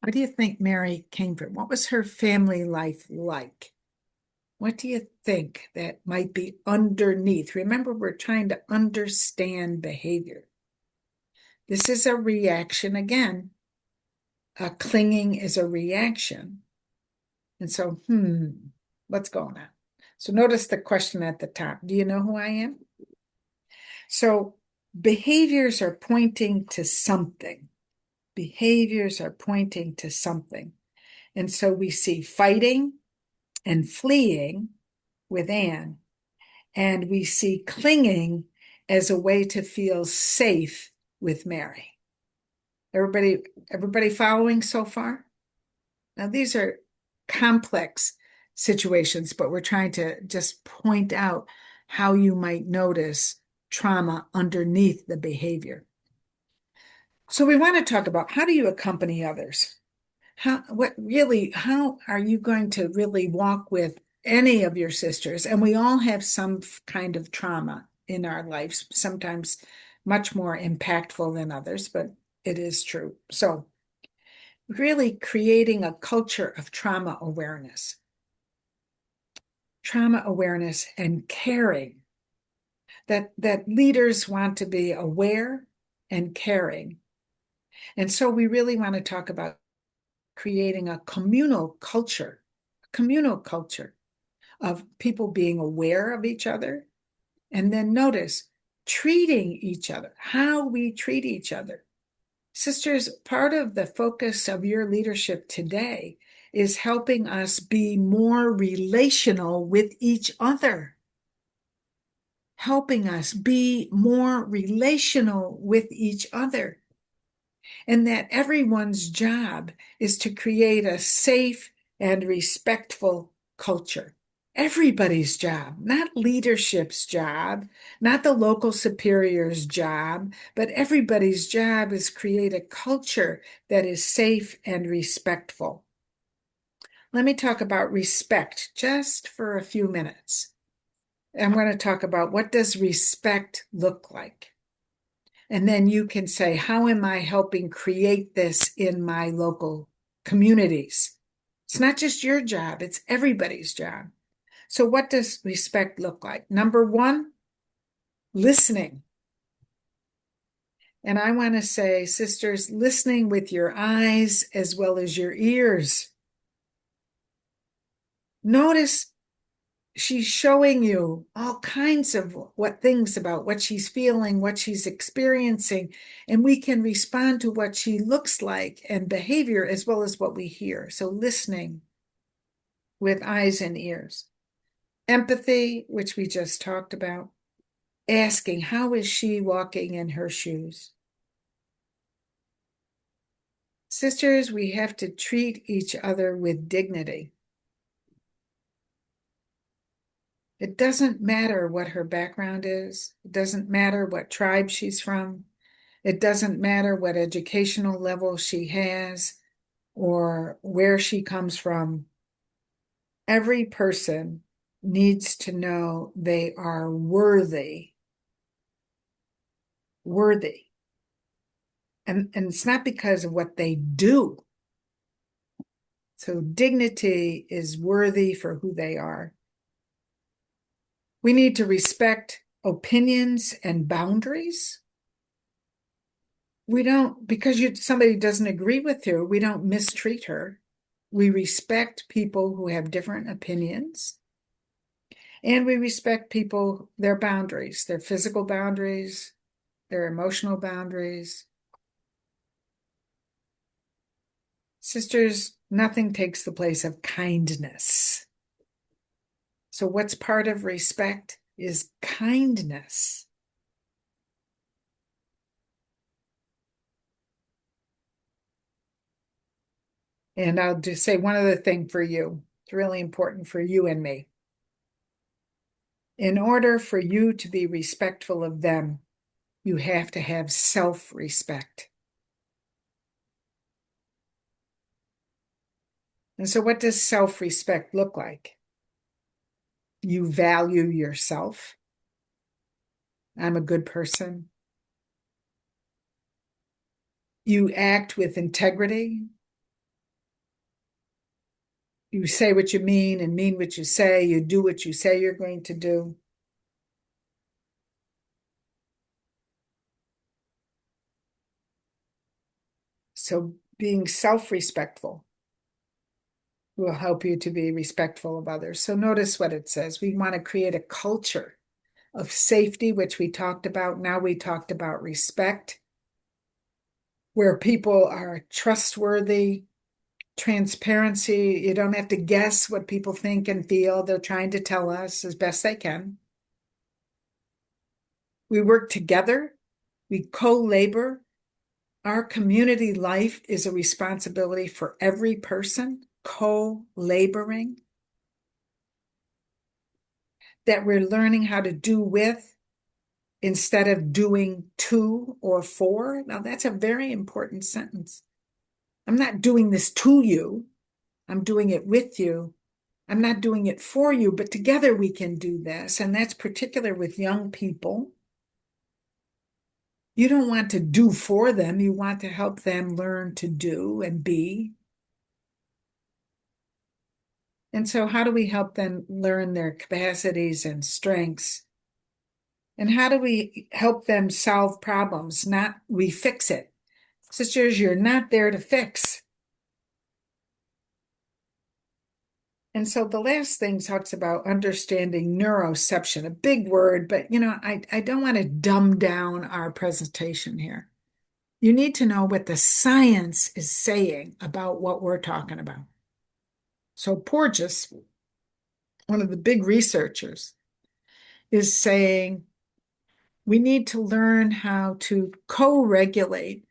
what do you think Mary came from? What was her family life like? What do you think that might be underneath? Remember, we're trying to understand behavior. This is a reaction again. Clinging is a reaction. And so, what's going on? So notice the question at the top. Do you know who I am? So behaviors are pointing to something. Behaviors are pointing to something. And so we see fighting and fleeing with Anne, and we see clinging as a way to feel safe with Mary. Everybody following so far? Now, these are complex situations, but we're trying to just point out how you might notice trauma underneath the behavior. So we want to talk about, how do you accompany others? How are you going to really walk with any of your sisters? And we all have some kind of trauma in our lives, sometimes much more impactful than others, but it is true. So really creating a culture of trauma awareness and caring, that leaders want to be aware and caring. And so we really want to talk about creating a communal culture of people being aware of each other, and then notice treating each other, how we treat each other. Sisters, part of the focus of your leadership today is helping us be more relational with each other. Helping us be more relational with each other. And that everyone's job is to create a safe and respectful culture. Everybody's job, not leadership's job, not the local superior's job, but everybody's job is create a culture that is safe and respectful. Let me talk about respect just for a few minutes. I'm going to talk about, what does respect look like? And then you can say, how am I helping create this in my local communities? It's not just your job, it's everybody's job. So what does respect look like? Number one, listening. And I want to say, sisters, listening with your eyes as well as your ears. Notice she's showing you all kinds of things about what she's feeling, what she's experiencing, and we can respond to what she looks like and behavior as well as what we hear. So listening with eyes and ears. Empathy, which we just talked about. Asking, how is she walking in her shoes? Sisters, we have to treat each other with dignity. It doesn't matter what her background is. It doesn't matter what tribe she's from. It doesn't matter what educational level she has or where she comes from. Every person needs to know they are worthy. Worthy. And it's not because of what they do. So dignity is worthy for who they are. We need to respect opinions and boundaries. We don't, because somebody doesn't agree with you, we don't mistreat her. We respect people who have different opinions. And we respect people, their boundaries, their physical boundaries, their emotional boundaries. Sisters, nothing takes the place of kindness. So what's part of respect is kindness. And I'll just say one other thing for you. It's really important for you and me. In order for you to be respectful of them, you have to have self-respect. And so what does self-respect look like? You value yourself. I'm a good person. You act with integrity. You say what you mean and mean what you say. You do what you say you're going to do. So being self-respectful will help you to be respectful of others. So notice what it says. We want to create a culture of safety, which we talked about. Now we talked about respect, where people are trustworthy, transparency. You don't have to guess what people think and feel. They're trying to tell us as best they can. We work together. We co-labor. Our community life is a responsibility for every person, co-laboring. That we're learning how to do with instead of doing to or for. Now, that's a very important sentence. I'm not doing this to you. I'm doing it with you. I'm not doing it for you, but together we can do this. And that's particular with young people. You don't want to do for them. You want to help them learn to do and be. And so how do we help them learn their capacities and strengths? And how do we help them solve problems? Not we fix it. Sisters, you're not there to fix. And so the last thing talks about understanding neuroception, a big word, but I don't want to dumb down our presentation here. You need to know what the science is saying about what we're talking about. So Porges, one of the big researchers, is saying we need to learn how to co-regulate,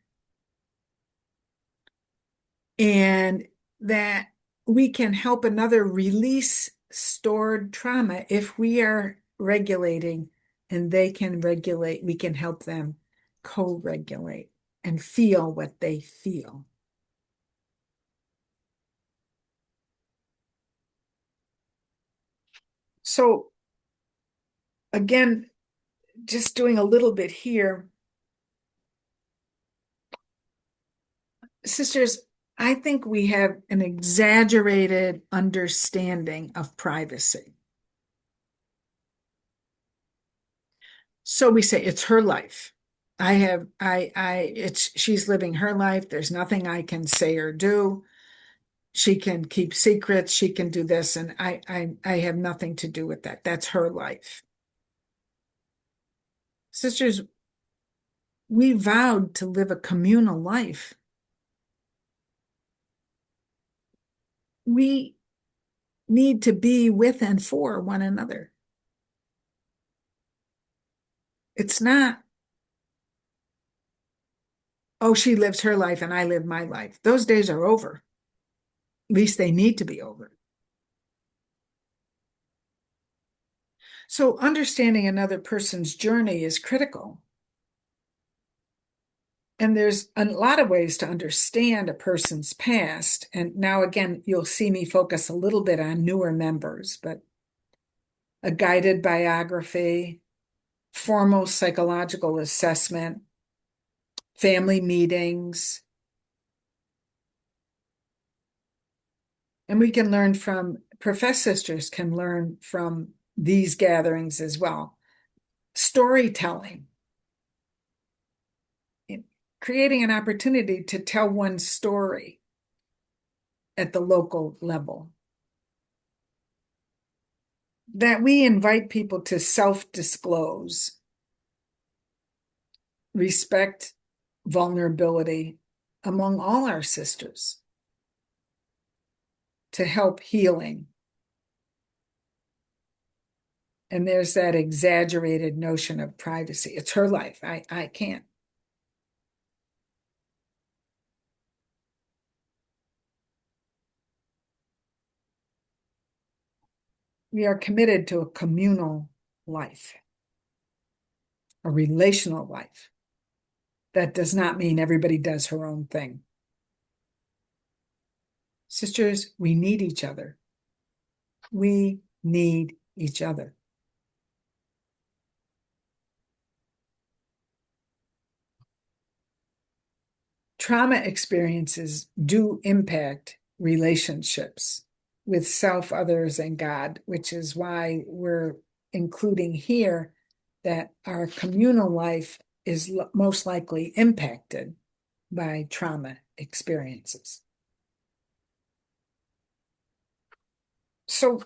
and that we can help another release stored trauma if we are regulating and they can regulate. We can help them co-regulate and feel what they feel. So again, just doing a little bit here. Sisters, I think we have an exaggerated understanding of privacy. So we say it's her life. She's living her life. There's nothing I can say or do. She can keep secrets. She can do this. And I have nothing to do with that. That's her life. Sisters, we vowed to live a communal life. We need to be with and for one another. It's not, oh, she lives her life and I live my life. Those days are over. At least they need to be over. So understanding another person's journey is critical. And there's a lot of ways to understand a person's past. And now, again, you'll see me focus a little bit on newer members, but a guided biography, formal psychological assessment, family meetings. And we can learn from, professed sisters can learn from these gatherings as well. Storytelling, creating an opportunity to tell one's story at the local level. That we invite people to self-disclose, respect vulnerability among all our sisters to help healing. And there's that exaggerated notion of privacy. It's her life. I can't. We are committed to a communal life, a relational life. That does not mean everybody does her own thing. Sisters, we need each other. We need each other. Trauma experiences do impact relationships with self, others, and God, which is why we're including here that our communal life is most likely impacted by trauma experiences. So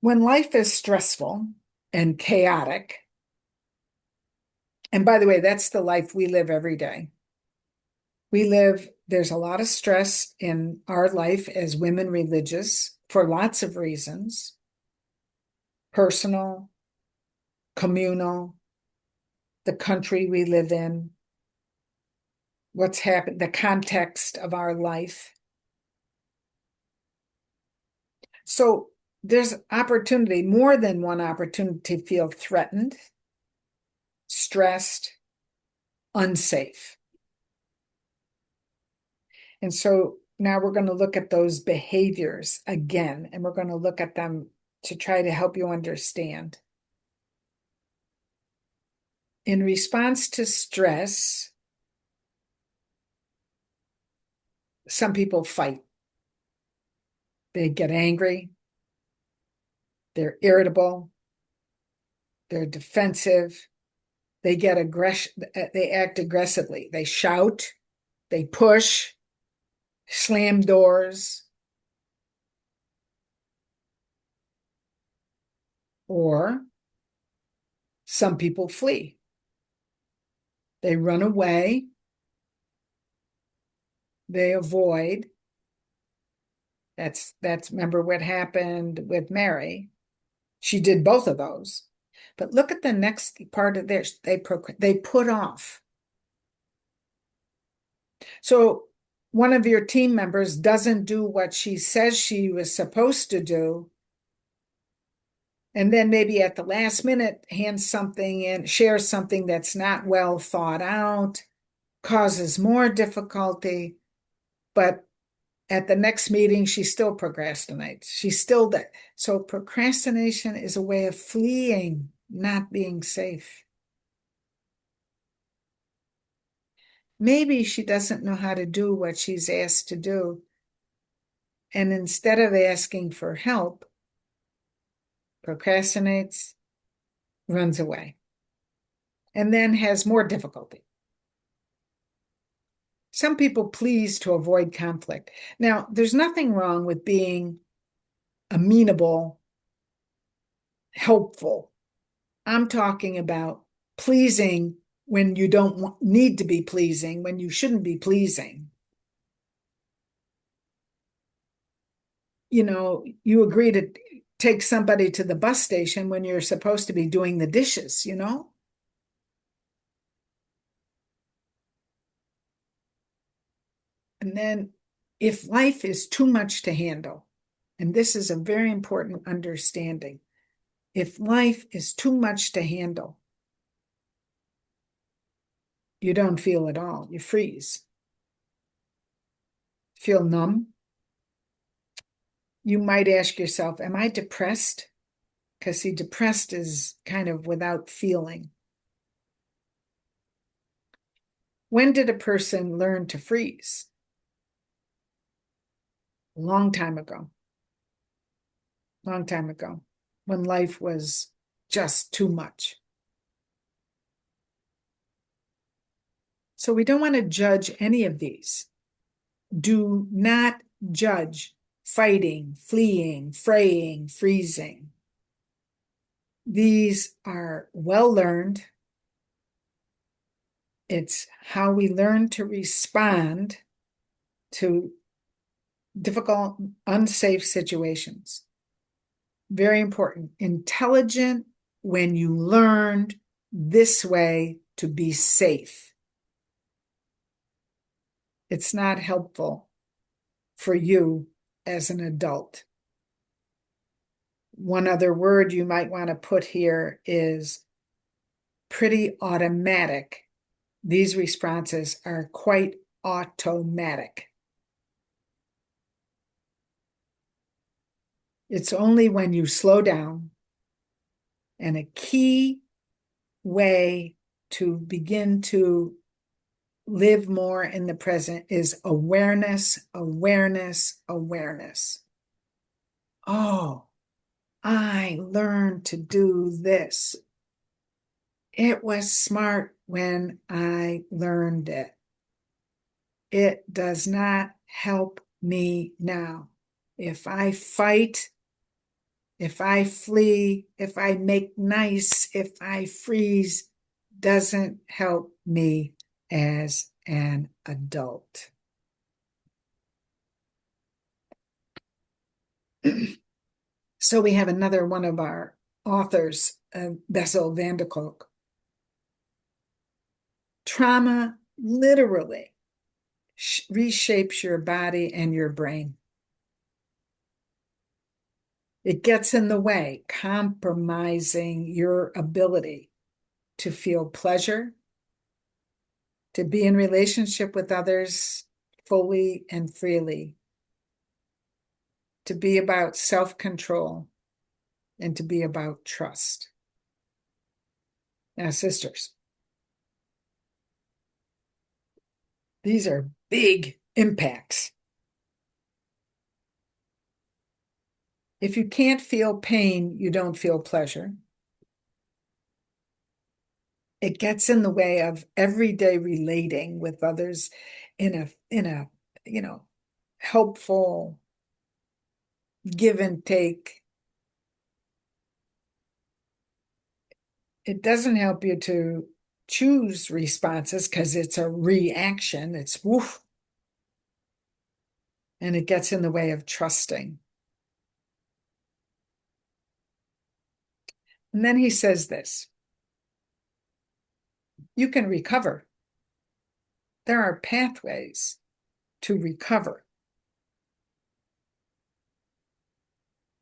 when life is stressful and chaotic, and by the way, that's the life we live every day. There's a lot of stress in our life as women religious for lots of reasons, personal, communal, the country we live in, what's happened, the context of our life. So there's opportunity, more than one opportunity to feel threatened, stressed, unsafe. And so now we're going to look at those behaviors again, and we're going to look at them to try to help you understand. In response to stress, some people fight. They get angry. They're irritable. They're defensive. They get aggression. They act aggressively. They shout. They push. Slam doors. Or some people flee. They run away. They avoid. That's remember what happened with Mary. She did both of those. But look at the next part of this. They put off. So one of your team members doesn't do what she says she was supposed to do. And then maybe at the last minute, hands something in, shares something that's not well thought out, causes more difficulty. But at the next meeting, she still procrastinates. She's still there. So procrastination is a way of fleeing, not being safe. Maybe she doesn't know how to do what she's asked to do. And instead of asking for help, procrastinates, runs away. and then has more difficulty. Some people please to avoid conflict. Now, there's nothing wrong with being amenable, helpful. I'm talking about pleasing when you don't need to be pleasing, when you shouldn't be pleasing. You know, you agree to take somebody to the bus station when you're supposed to be doing the dishes, you know? And then if life is too much to handle, and this is a very important understanding, if life is too much to handle, you don't feel at all. You freeze. Feel numb. You might ask yourself, am I depressed? Because see, depressed is kind of without feeling. When did a person learn to freeze? A long time ago. Long time ago, when life was just too much. So we don't want to judge any of these. Do not judge fighting, fleeing, fraying, freezing. These are well learned. It's how we learn to respond to difficult, unsafe situations. Very important. Intelligent when you learned this way to be safe. It's not helpful for you as an adult. One other word you might want to put here is pretty automatic. These responses are quite automatic. It's only when you slow down, and a key way to begin to live more in the present is awareness, awareness, awareness. Oh, I learned to do this. It was smart when I learned it. It does not help me now. If I fight, if I flee, if I make nice, if I freeze, doesn't help me as an adult. So we have another one of our authors, Bessel van der Kolk. Trauma literally reshapes your body and your brain. It gets in the way, compromising your ability to feel pleasure, to be in relationship with others fully and freely, to be about self-control, and to be about trust. Now, sisters, these are big impacts. If you can't feel pain, you don't feel pleasure. It gets in the way of everyday relating with others in a helpful give and take. It doesn't help you to choose responses because it's a reaction. It's woof. And it gets in the way of trusting. And then he says this. You can recover. There are pathways to recover,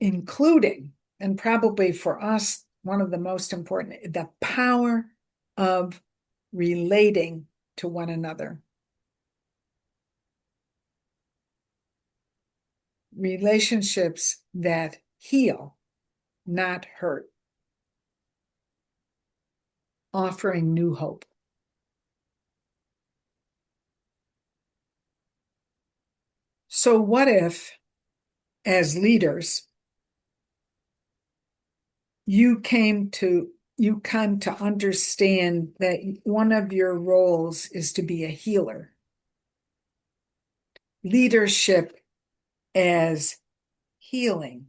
including, and probably for us, one of the most important, the power of relating to one another. Relationships that heal, not hurt. Offering new hope. So what if, as leaders, you came to you come to understand that one of your roles is to be a healer. Leadership as healing.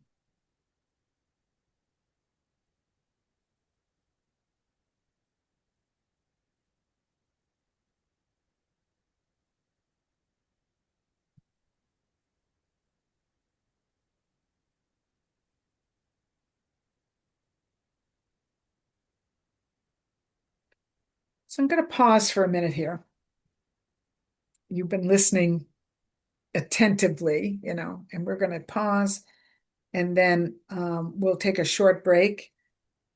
So I'm going to pause for a minute here. You've been listening attentively, and we're going to pause, and then we'll take a short break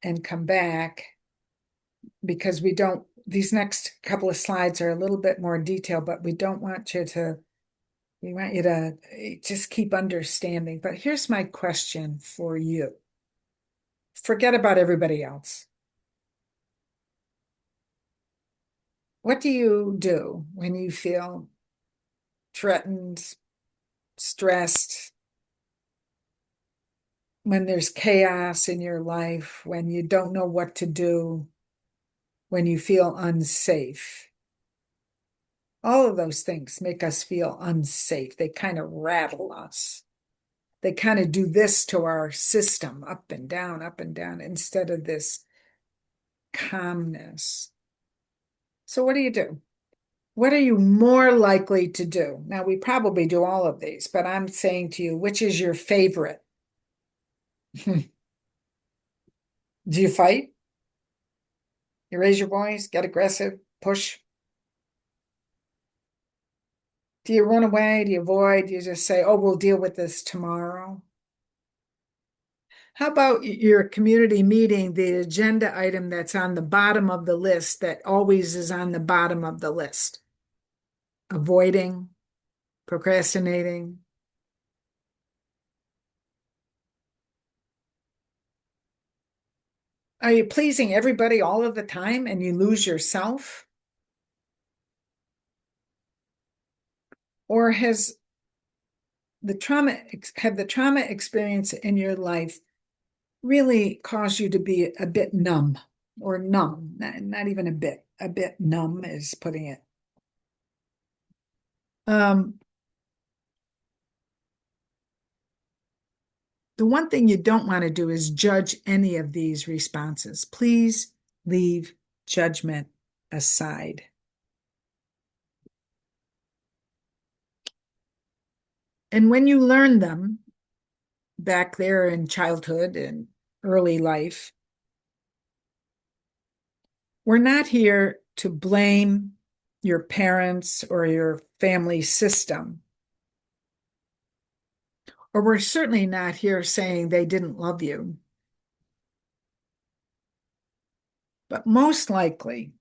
and come back, because these next couple of slides are a little bit more detailed, but we want you to just keep understanding. But here's my question for you. Forget about everybody else. What do you do when you feel threatened, stressed, when there's chaos in your life, when you don't know what to do, when you feel unsafe? All of those things make us feel unsafe. They kind of rattle us. They kind of do this to our system, up and down, instead of this calmness. So what do you do? What are you more likely to do? Now, we probably do all of these, but I'm saying to you, which is your favorite? Do you fight? You raise your voice, get aggressive, push? Do you run away? Do you avoid? Do you just say, oh, we'll deal with this tomorrow? How about your community meeting, the agenda item that's on the bottom of the list, that always is on the bottom of the list? Avoiding, procrastinating. Are you pleasing everybody all of the time and you lose yourself? Or have the trauma experience in your life really caused you to be a bit numb, or numb, not even a bit numb is putting it. The one thing you don't want to do is judge any of these responses. Please leave judgment aside. And when you learn them back there in childhood and early life, we're not here to blame your parents or your family system. Or we're certainly not here saying they didn't love you. But most likely,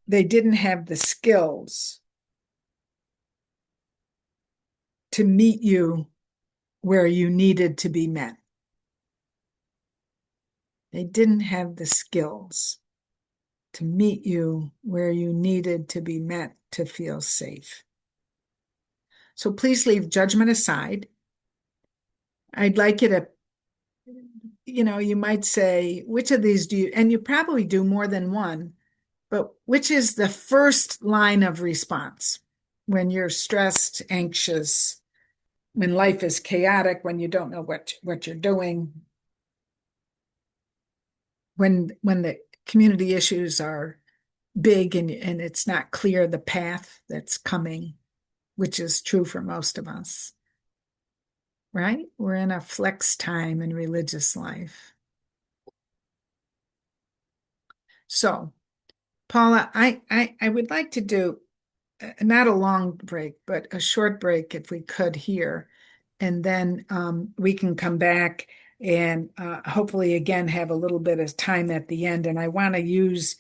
they didn't have the skills to meet you where you needed to be met. They didn't have the skills to meet you where you needed to be met to feel safe. So please leave judgment aside. I'd like you to, you might say, which of these do you, and you probably do more than one, but which is the first line of response when you're stressed, anxious, when life is chaotic, when you don't know what you're doing, when the community issues are big and it's not clear the path that's coming, which is true for most of us, right? We're in a flex time in religious life. So, Paula, I would like to do not a long break, but a short break if we could here. And then we can come back and hopefully again have a little bit of time at the end. And I want to use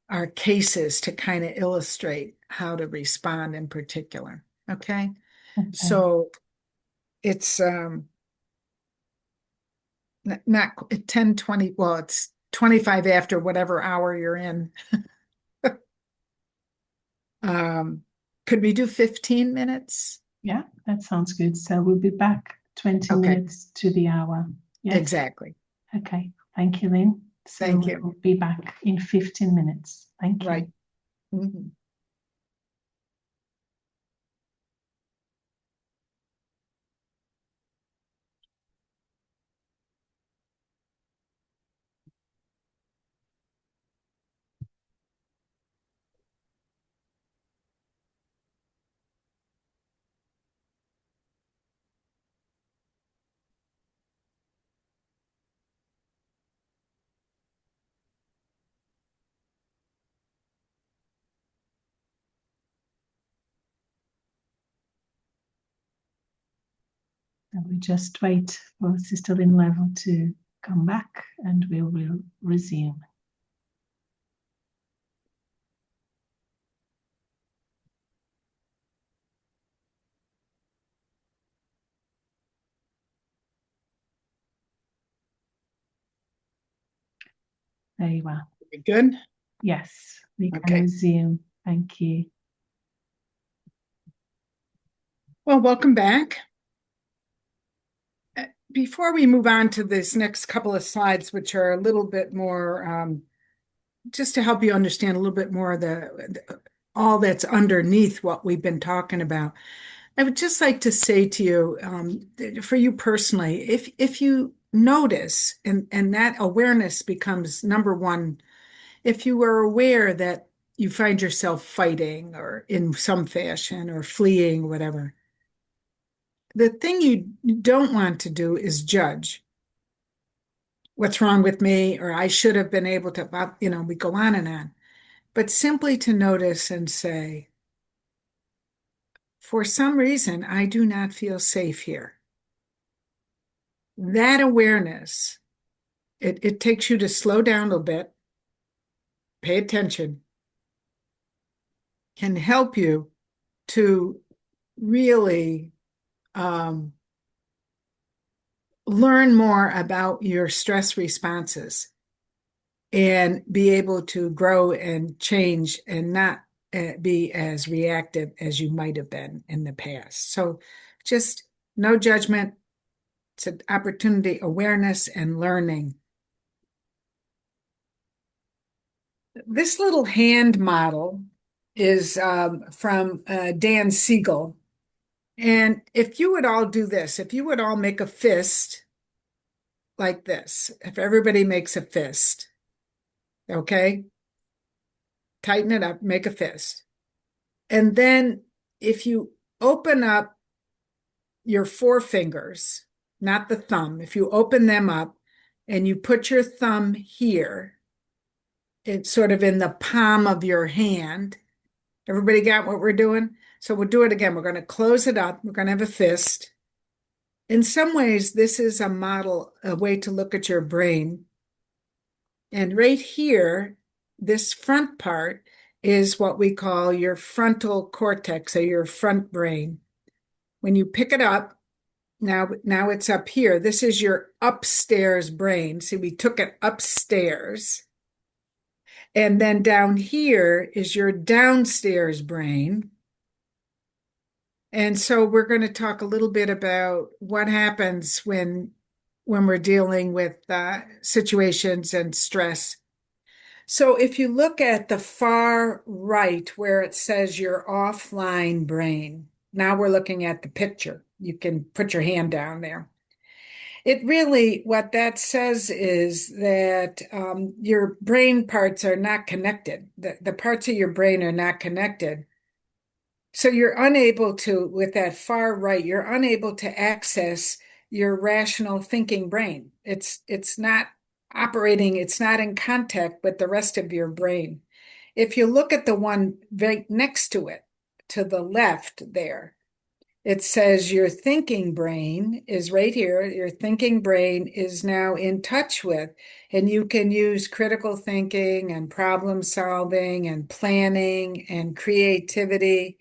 our cases to kind of illustrate how to respond in particular. Okay. So it's not 10:20, well, it's 25 after whatever hour you're in. Could we do 15 minutes? Yeah, that sounds good. So we'll be back 20 Okay. minutes to the hour. Yes. Exactly. Okay. Thank you, Lynn. So Thank you. we'll be back in 15 minutes. Thank you. Right. Mhm. And we just wait for Sister Lynn Level to come back and we will resume. There you are. Good. Yes, we can Okay. resume. Thank you. Well, welcome back. Before we move on to this next couple of slides, which are a little bit more, just to help you understand a little bit more of all that's underneath what we've been talking about, I would just like to say to you, for you personally, if you notice and that awareness becomes number one, if you are aware that you find yourself fighting or in some fashion or fleeing, whatever, the thing you don't want to do is judge. What's wrong with me? Or I should have been able to, we go on and on. But simply to notice and say, for some reason, I do not feel safe here. That awareness, it takes you to slow down a little bit, pay attention, can help you to really learn more about your stress responses and be able to grow and change and not be as reactive as you might have been in the past. So just no judgment. It's an opportunity, awareness, and learning. This little hand model is from Dan Siegel. And if you would all do this, if you would all make a fist like this, if everybody makes a fist, okay? Tighten it up, make a fist. And then if you open up your forefingers, not the thumb, if you open them up and you put your thumb here, it's sort of in the palm of your hand. Everybody got what we're doing? So we'll do it again. We're going to close it up. We're going to have a fist. In some ways, this is a model, a way to look at your brain. And right here, this front part is what we call your frontal cortex or your front brain. When you pick it up, now it's up here. This is your upstairs brain. See, we took it upstairs. And then down here is your downstairs brain. And so we're going to talk a little bit about what happens when we're dealing with situations and stress. So if you look at the far right where it says your offline brain, now we're looking at the picture. You can put your hand down there. It really, what that says is that your brain parts are not connected. The parts of your brain are not connected. So you're unable to, with that far right, you're unable to access your rational thinking brain. It's not operating, it's not in contact with the rest of your brain. If you look at the one right next to it, to the left there, it says your thinking brain is right here. Your thinking brain is now in touch with, and you can use critical thinking and problem solving and planning and creativity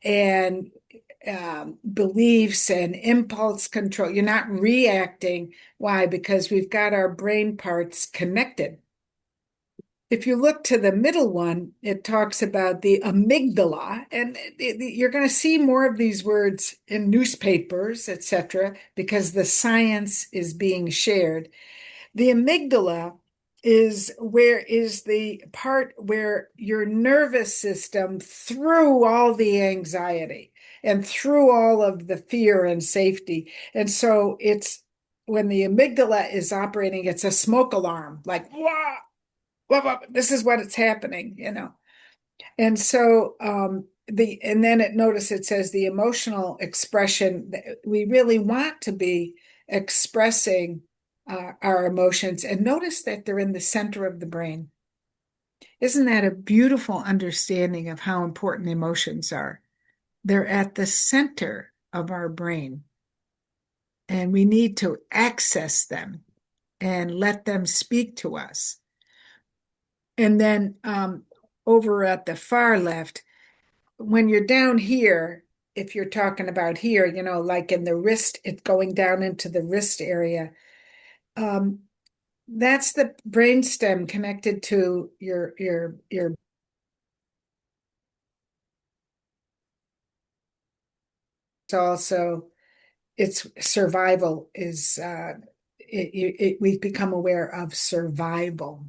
and beliefs and impulse control. You're not reacting. Why? Because we've got our brain parts connected. if you look to the middle one, it talks about the amygdala, and you're going to see more of these words in newspapers, etc., because the science is being shared. The amygdala is the part where your nervous system, through all the anxiety and through all of the fear and safety. And so it's when the amygdala is operating, it's a smoke alarm, like, wah, wah, wah, this is what it's happening, you know. And so and then notice it says the emotional expression, we really want to be expressing our emotions, and notice that they're in the center of the brain. Isn't that a beautiful understanding of how important emotions are? They're at the center of our brain, and we need to access them and let them speak to us. And then over at the far left, when you're down here, if you're talking about here, you know, like in the wrist, it's going down into the wrist area. That's the brainstem connected to your also its survival is we've become aware of survival.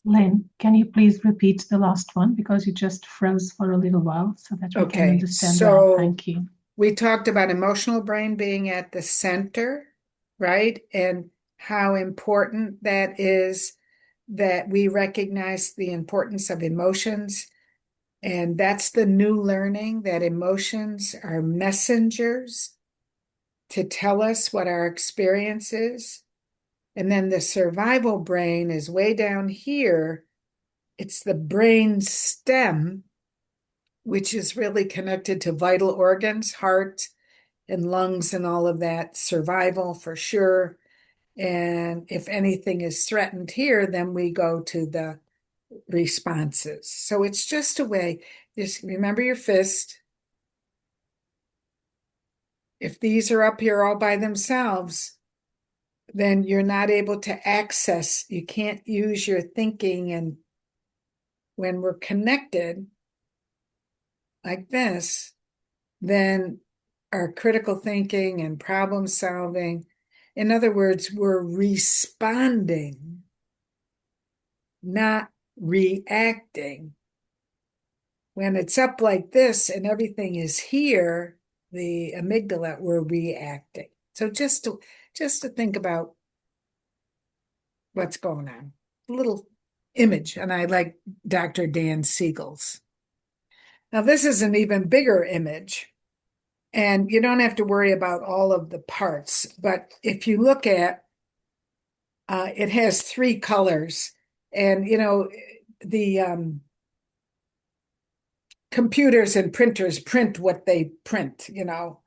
Lynn, can you please repeat the last one because you just froze for a little while so that we can understand well. Thank you. We talked about emotional brain being at the center, right? And how important that is, that we recognize the importance of emotions. And that's the new learning, that emotions are messengers to tell us what our experience is. And then the survival brain is way down here. It's the brain stem, which is really connected to vital organs, heart and lungs and all of that, survival for sure. And if anything is threatened here, then we go to the responses. So it's just a way, just remember your fist. If these are up here all by themselves, then you're not able to access, you can't use your thinking. And when we're connected like this, then our critical thinking and problem solving, in other words, we're responding, not reacting. When it's up like this and everything is here, the amygdala, we're reacting. So just to think about what's going on. A little image, and I like Dr. Dan Siegel's. Now this is an even bigger image, and you don't have to worry about all of the parts, but if you look at, it has 3 colors, and you know, the computers and printers print what they print, you know.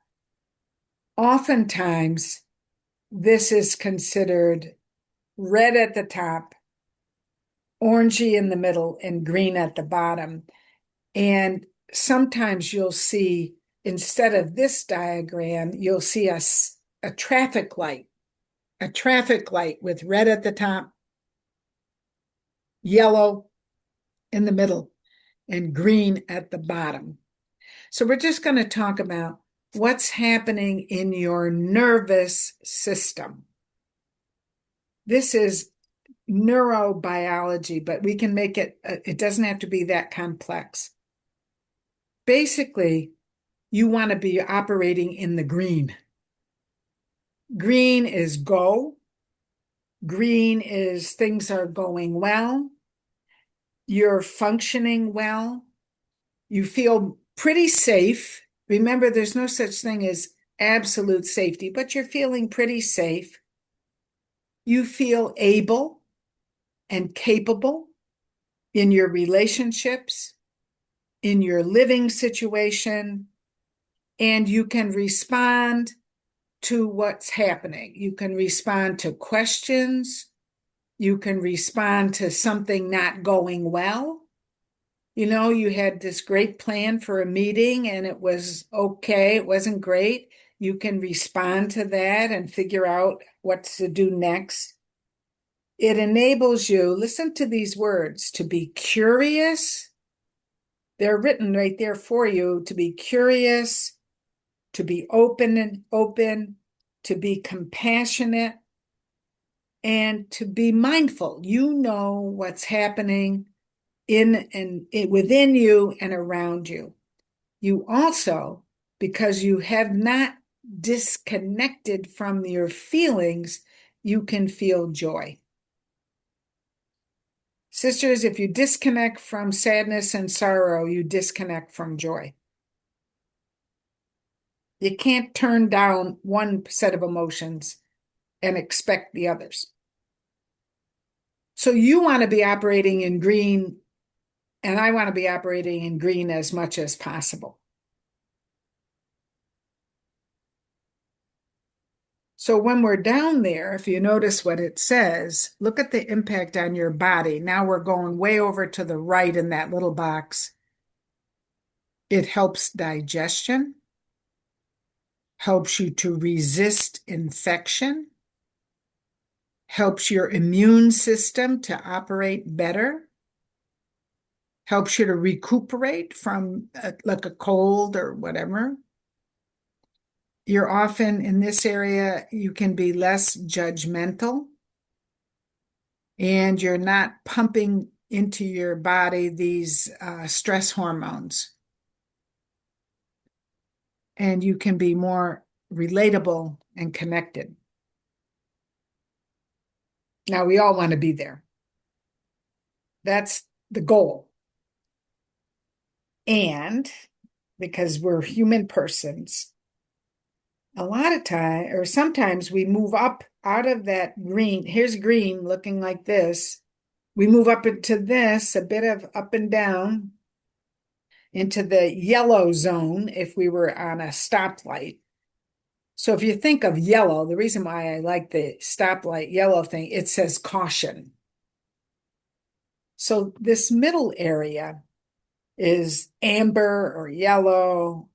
Oftentimes, this is considered red at the top, orangey in the middle, and green at the bottom. And sometimes you'll see, instead of this diagram, you'll see a traffic light with red at the top, yellow in the middle, and green at the bottom. So we're just going to talk about what's happening in your nervous system. This is neurobiology, but we can make it, it doesn't have to be that complex. Basically, you want to be operating in the green. Green is go. Green is things are going well. You're functioning well. You feel pretty safe. Remember, there's no such thing as absolute safety, but you're feeling pretty safe. You feel able and capable in your relationships, in your living situation, and you can respond to what's happening. You can respond to questions. You can respond to something not going well. You know, you had this great plan for a meeting and it was okay, it wasn't great. You can respond to that and figure out what to do next. it enables you, listen to these words, to be curious. They're written right there for you, to be curious, to be open, to be compassionate, and to be mindful. You know what's happening in and within you and around you. You also, because you have not disconnected from your feelings, you can feel joy. Sisters, if you disconnect from sadness and sorrow, you disconnect from joy. You can't turn down one set of emotions and expect the others. So you want to be operating in green, and I want to be operating in green as much as possible. So when we're down there, if you notice what it says, look at the impact on your body. Now we're going way over to the right in that little box. It helps digestion, helps you to resist infection, helps your immune system to operate better, helps you to recuperate from like a cold or whatever. You're often in this area, you can be less judgmental, and you're not pumping into your body these stress hormones. And you can be more relatable and connected. Now, we all want to be there. That's the goal. And because we're human persons, a lot of time, or sometimes we move up out of that green. Here's green looking like this. We move up into this, a bit of up and down, into the yellow zone if we were on a stoplight. So if you think of yellow, the reason why I like the stoplight yellow thing, it says caution. So this middle area is amber or yellow,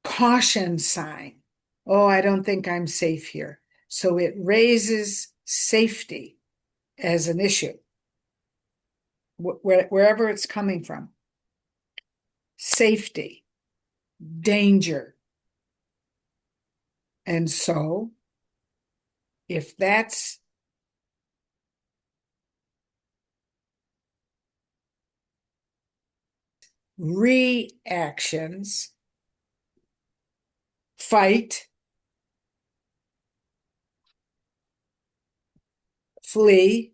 caution sign. Oh, I don't think I'm safe here. So it raises safety as an issue, wherever it's coming from. Safety, danger. And so, if that's reactions, fight, flee,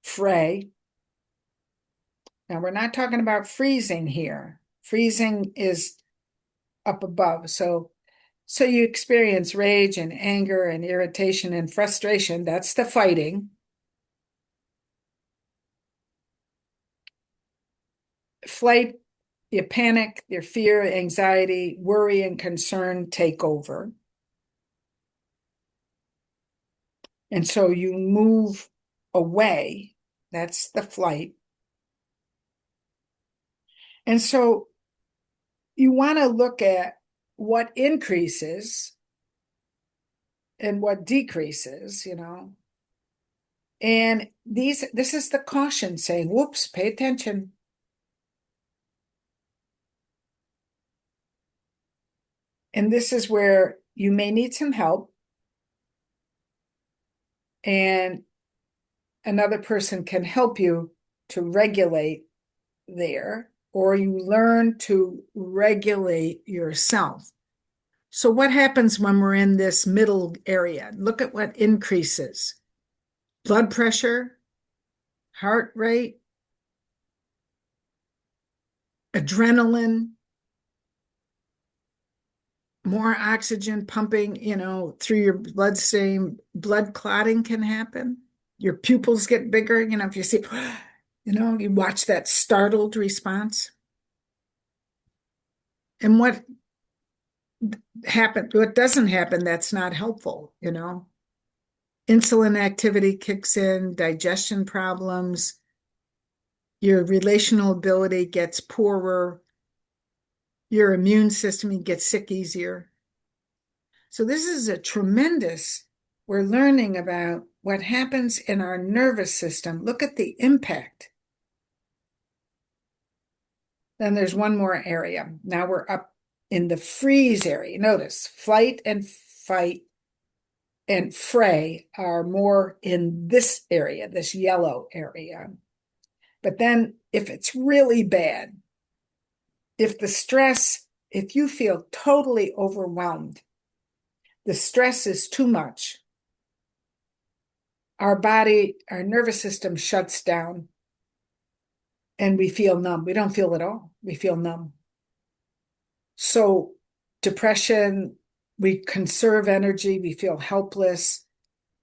fray. Now, we're not talking about freezing here. Freezing is up above. So you experience rage and anger and irritation and frustration. That's the fighting. Flight, you panic, your fear, anxiety, worry, and concern take over. And so you move away. That's the flight. And so you want to look at what increases and what decreases, And this is the caution saying, whoops, pay attention. And this is where you may need some help. And another person can help you to regulate there, or you learn to regulate yourself. So what happens when we're in this middle area? Look at what increases. Blood pressure, heart rate, adrenaline, more oxygen pumping, through your bloodstream. Blood clotting can happen. Your pupils get bigger, if you see, you watch that startled response. And what doesn't happen, that's not helpful, Insulin activity kicks in, digestion problems, your relational ability gets poorer, your immune system gets sick easier. So this is we're learning about what happens in our nervous system, look at the impact. Then there's one more area. Now we're up in the freeze area. Notice flight and fight and fray are more in this area, this yellow area. But then if it's really bad, if the stress, if you feel totally overwhelmed, the stress is too much, our body, our nervous system shuts down and we feel numb. We don't feel at all. We feel numb. So depression, we conserve energy, we feel helpless,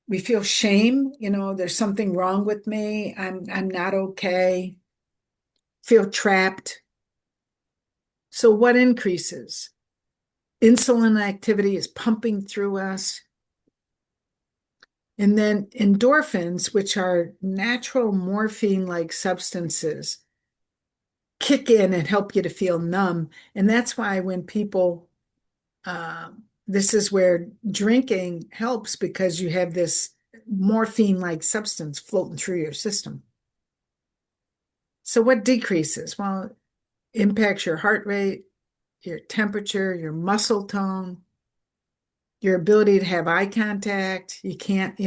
we feel shame, there's something wrong with me, I'm not okay, feel trapped. So what increases? Insulin activity is pumping through us. And then endorphins, which are natural morphine-like substances, kick in and help you to feel numb. And that's why when people, this is where drinking helps, because you have this morphine-like substance floating through your system. So what decreases? Well, impacts your heart rate, your temperature, your muscle tone, your ability to have eye contact. You can't,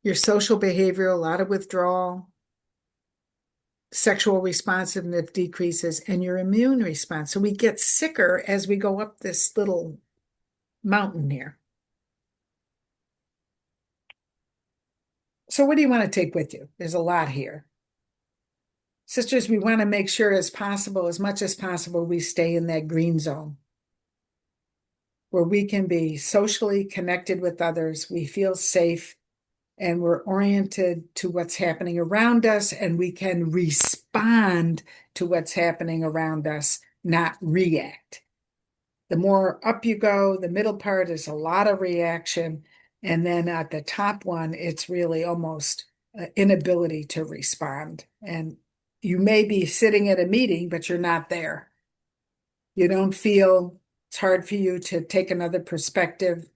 your social behavior, a lot of withdrawal, sexual responsiveness decreases, and your immune response. So we get sicker as we go up this little mountain here. So what do you want to take with you? There's a lot here. Sisters, we want to make sure as much as possible, we stay in that green zone where we can be socially connected with others. We feel safe and we're oriented to what's happening around us, and we can respond to what's happening around us, not react. The more up you go, the middle part is a lot of reaction. And then at the top one, it's really almost inability to respond. And you may be sitting at a meeting, but you're not there. You don't feel, it's hard for you to take another perspective.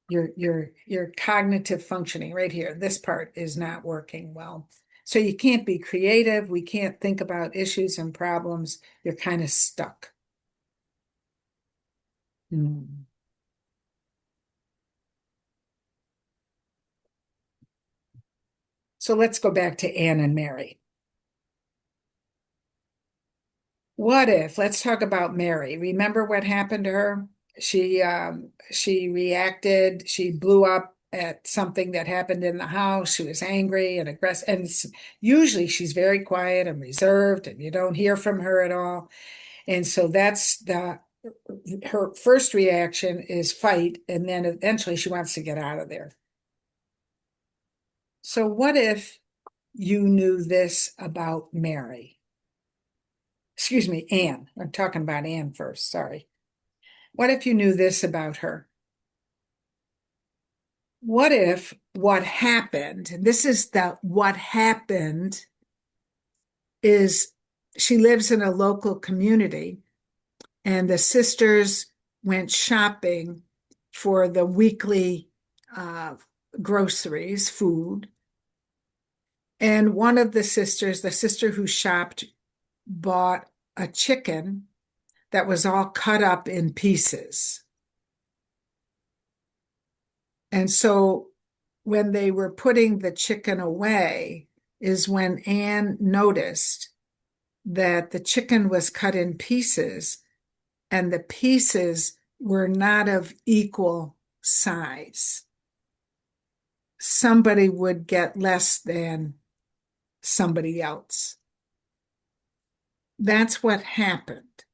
Your cognitive functioning right here, this part is not working well. So you can't be creative. We can't think about issues and problems. You're kind of stuck. So let's go back to Anne and Mary. What if, let's talk about Mary. Remember what happened to her? She reacted, she blew up at something that happened in the house. She was angry and aggressive. And usually she's very quiet and reserved, and you don't hear from her at all. And so that's her first reaction is fight, and then eventually she wants to get out of there. So what if you knew this about Mary? Excuse me, Anne. I'm talking about Anne first, sorry. What if you knew this about her? What if what happened, and this is what happened, is she lives in a local community, and the sisters went shopping for the weekly groceries, food. And one of the sisters, the sister who shopped, bought a chicken that was all cut up in pieces. And so when they were putting the chicken away is when Anne noticed that the chicken was cut in pieces and the pieces were not of equal size. Somebody would get less than somebody else. That's what happened.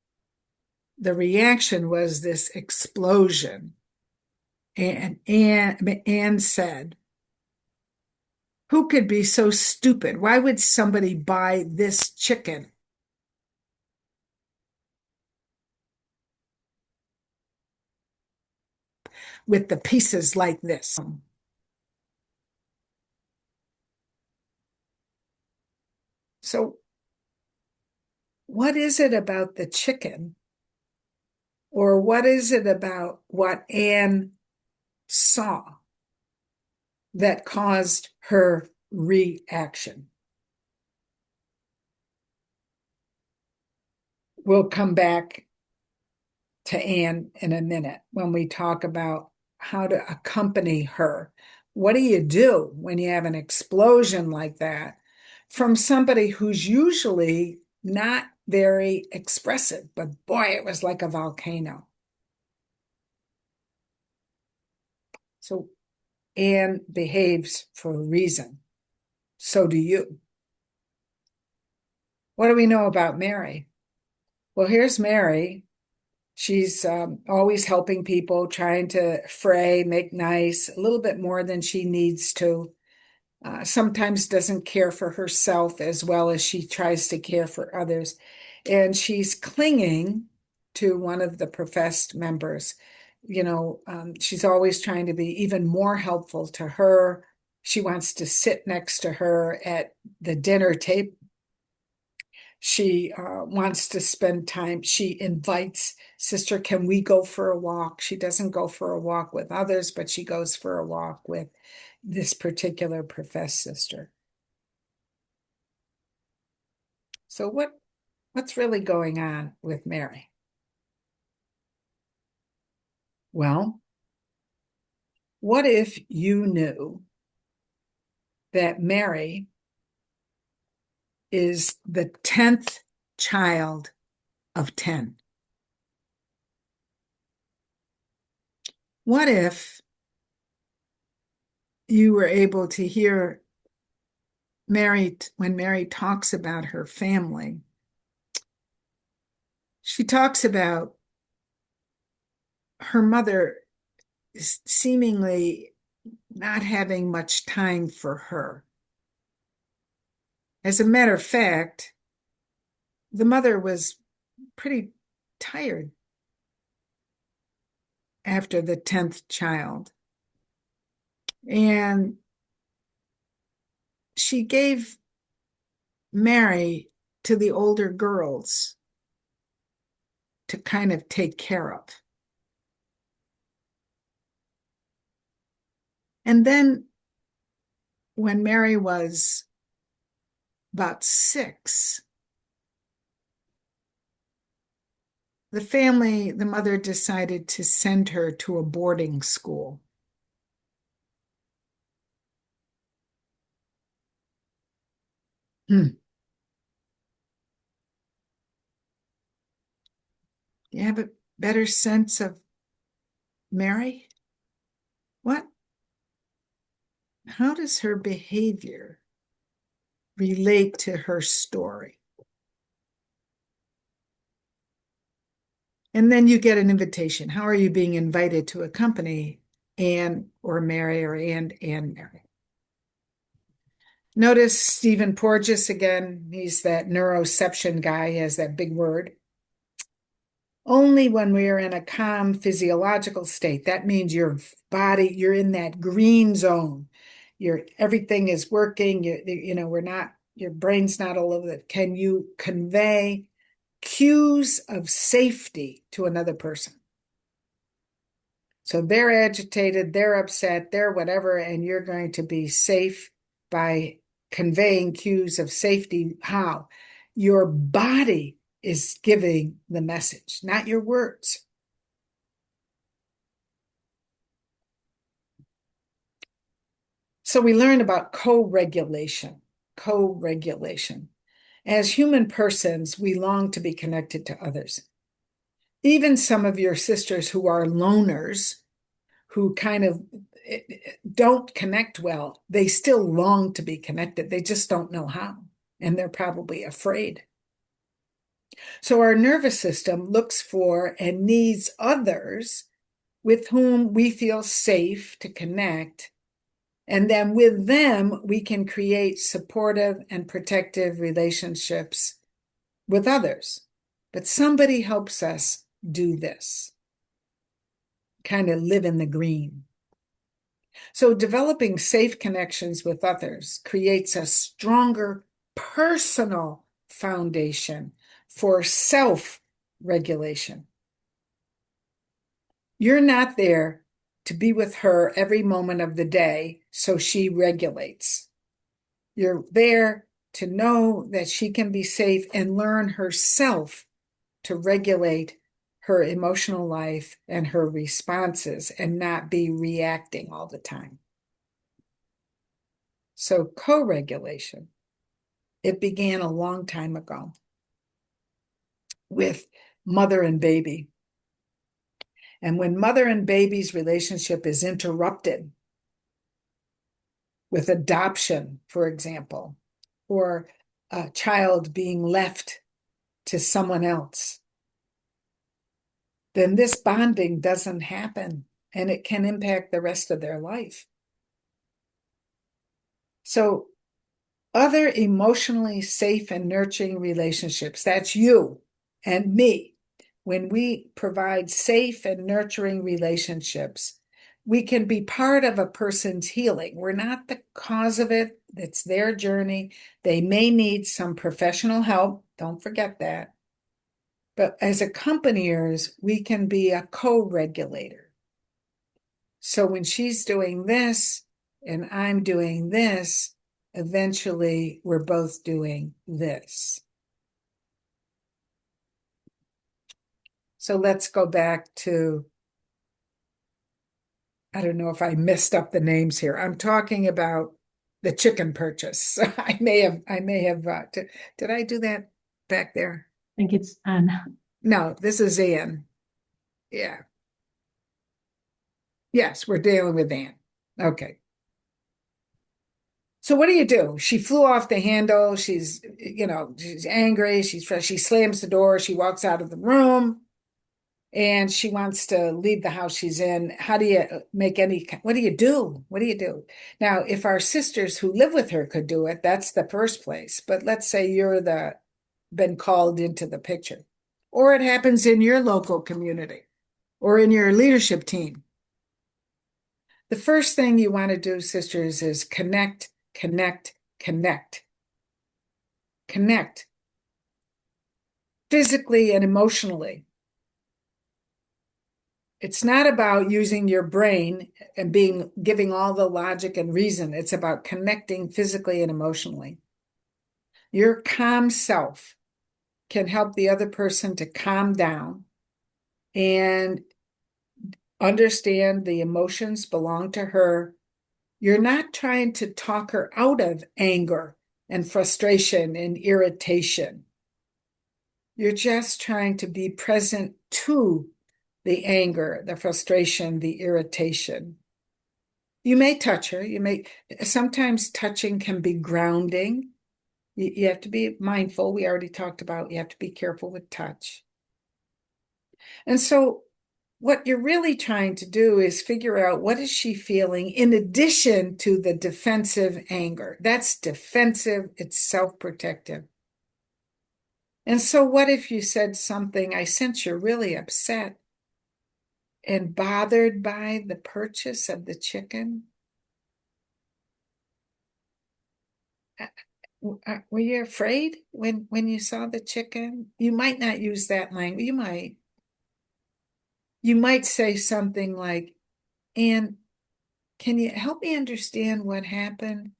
The reaction was this explosion. And Anne said, "Who could be so stupid? Why would somebody buy this chicken?" With the pieces like this. So what is it about the chicken, or what is it about what Anne saw that caused her reaction? We'll come back to Anne in a minute when we talk about how to accompany her. What do you do when you have an explosion like that from somebody who's usually not very expressive, but boy, it was like a volcano. So Anne behaves for a reason. So do you. What do we know about Mary? Well, here's Mary. She's always helping people, trying to fray, make nice, a little bit more than she needs to. Sometimes doesn't care for herself as well as she tries to care for others. And she's clinging to one of the professed members. She's always trying to be even more helpful to her. She wants to sit next to her at the dinner table. She wants to spend time. She invites, sister, can we go for a walk? She doesn't go for a walk with others, but she goes for a walk with this particular professed sister. So what's really going on with Mary? Well, what if you knew that Mary is the 10th child of 10? What if you were able to hear Mary, when Mary talks about her family, she talks about her mother seemingly not having much time for her. As a matter of fact, the mother was pretty tired after the 10th child. And she gave Mary to the older girls to kind of take care of. And then when Mary was about 6, the mother decided to send her to a boarding school. Do you have a better sense of Mary? How does her behavior relate to her story? And then you get an invitation. How are you being invited to accompany Anne or Mary or Anne and Mary? Notice Stephen Porges again. He's that neuroception guy. He has that big word. Only when we are in a calm physiological state, that means your body, you're in that green zone. Everything is working. Your brain's not all over it. Can you convey cues of safety to another person? So they're agitated, they're upset, they're whatever, and you're going to be safe by conveying cues of safety. How? Your body is giving the message, not your words. So we learn about co-regulation. Co-regulation. As human persons, we long to be connected to others. Even some of your sisters who are loners, who kind of don't connect well, they still long to be connected. They just don't know how, and they're probably afraid. So our nervous system looks for and needs others with whom we feel safe to connect. And then with them, we can create supportive and protective relationships with others. But somebody helps us do this, kind of live in the green. So developing safe connections with others creates a stronger personal foundation for self-regulation. You're not there to be with her every moment of the day so she regulates. You're there to know that she can be safe and learn herself to regulate her emotional life and her responses and not be reacting all the time. So co-regulation, it began a long time ago with mother and baby. And when mother and baby's relationship is interrupted with adoption, for example, or a child being left to someone else, then this bonding doesn't happen and it can impact the rest of their life. So other emotionally safe and nurturing relationships, that's you and me. When we provide safe and nurturing relationships, we can be part of a person's healing. We're not the cause of it. It's their journey. They may need some professional help. Don't forget that. But as accompaniers, we can be a co-regulator. So when she's doing this and I'm doing this, eventually we're both doing this. So let's go back to, I don't know if I messed up the names here. I'm talking about the chicken purchase. I may have, did I do that back there? I think it's Anne. No, this is Anne. Yeah. Yes, we're dealing with Anne. Okay. So what do? She flew off the handle. She's angry. She slams the door. She walks out of the room and she wants to leave the house she's in. How do you what do you do? What do you do? Now, if our sisters who live with her could do it, that's the first place. But let's say been called into the picture, or it happens in your local community or in your leadership team. The first thing you want to do, sisters, is connect, connect, connect. Connect physically and emotionally. It's not about using your brain and giving all the logic and reason. It's about connecting physically and emotionally. Your calm self can help the other person to calm down and understand the emotions belong to her. You're not trying to talk her out of anger and frustration and irritation. You're just trying to be present to the anger, the frustration, the irritation. You may touch her. Sometimes touching can be grounding. You have to be mindful. We already talked about you have to be careful with touch. And so what you're really trying to do is figure out what is she feeling in addition to the defensive anger. That's defensive. It's self-protective. And so what if you said something, I sense you're really upset and bothered by the purchase of the chicken? Were you afraid when you saw the chicken? You might not use that language. You might say something like, Anne, can you help me understand what happened?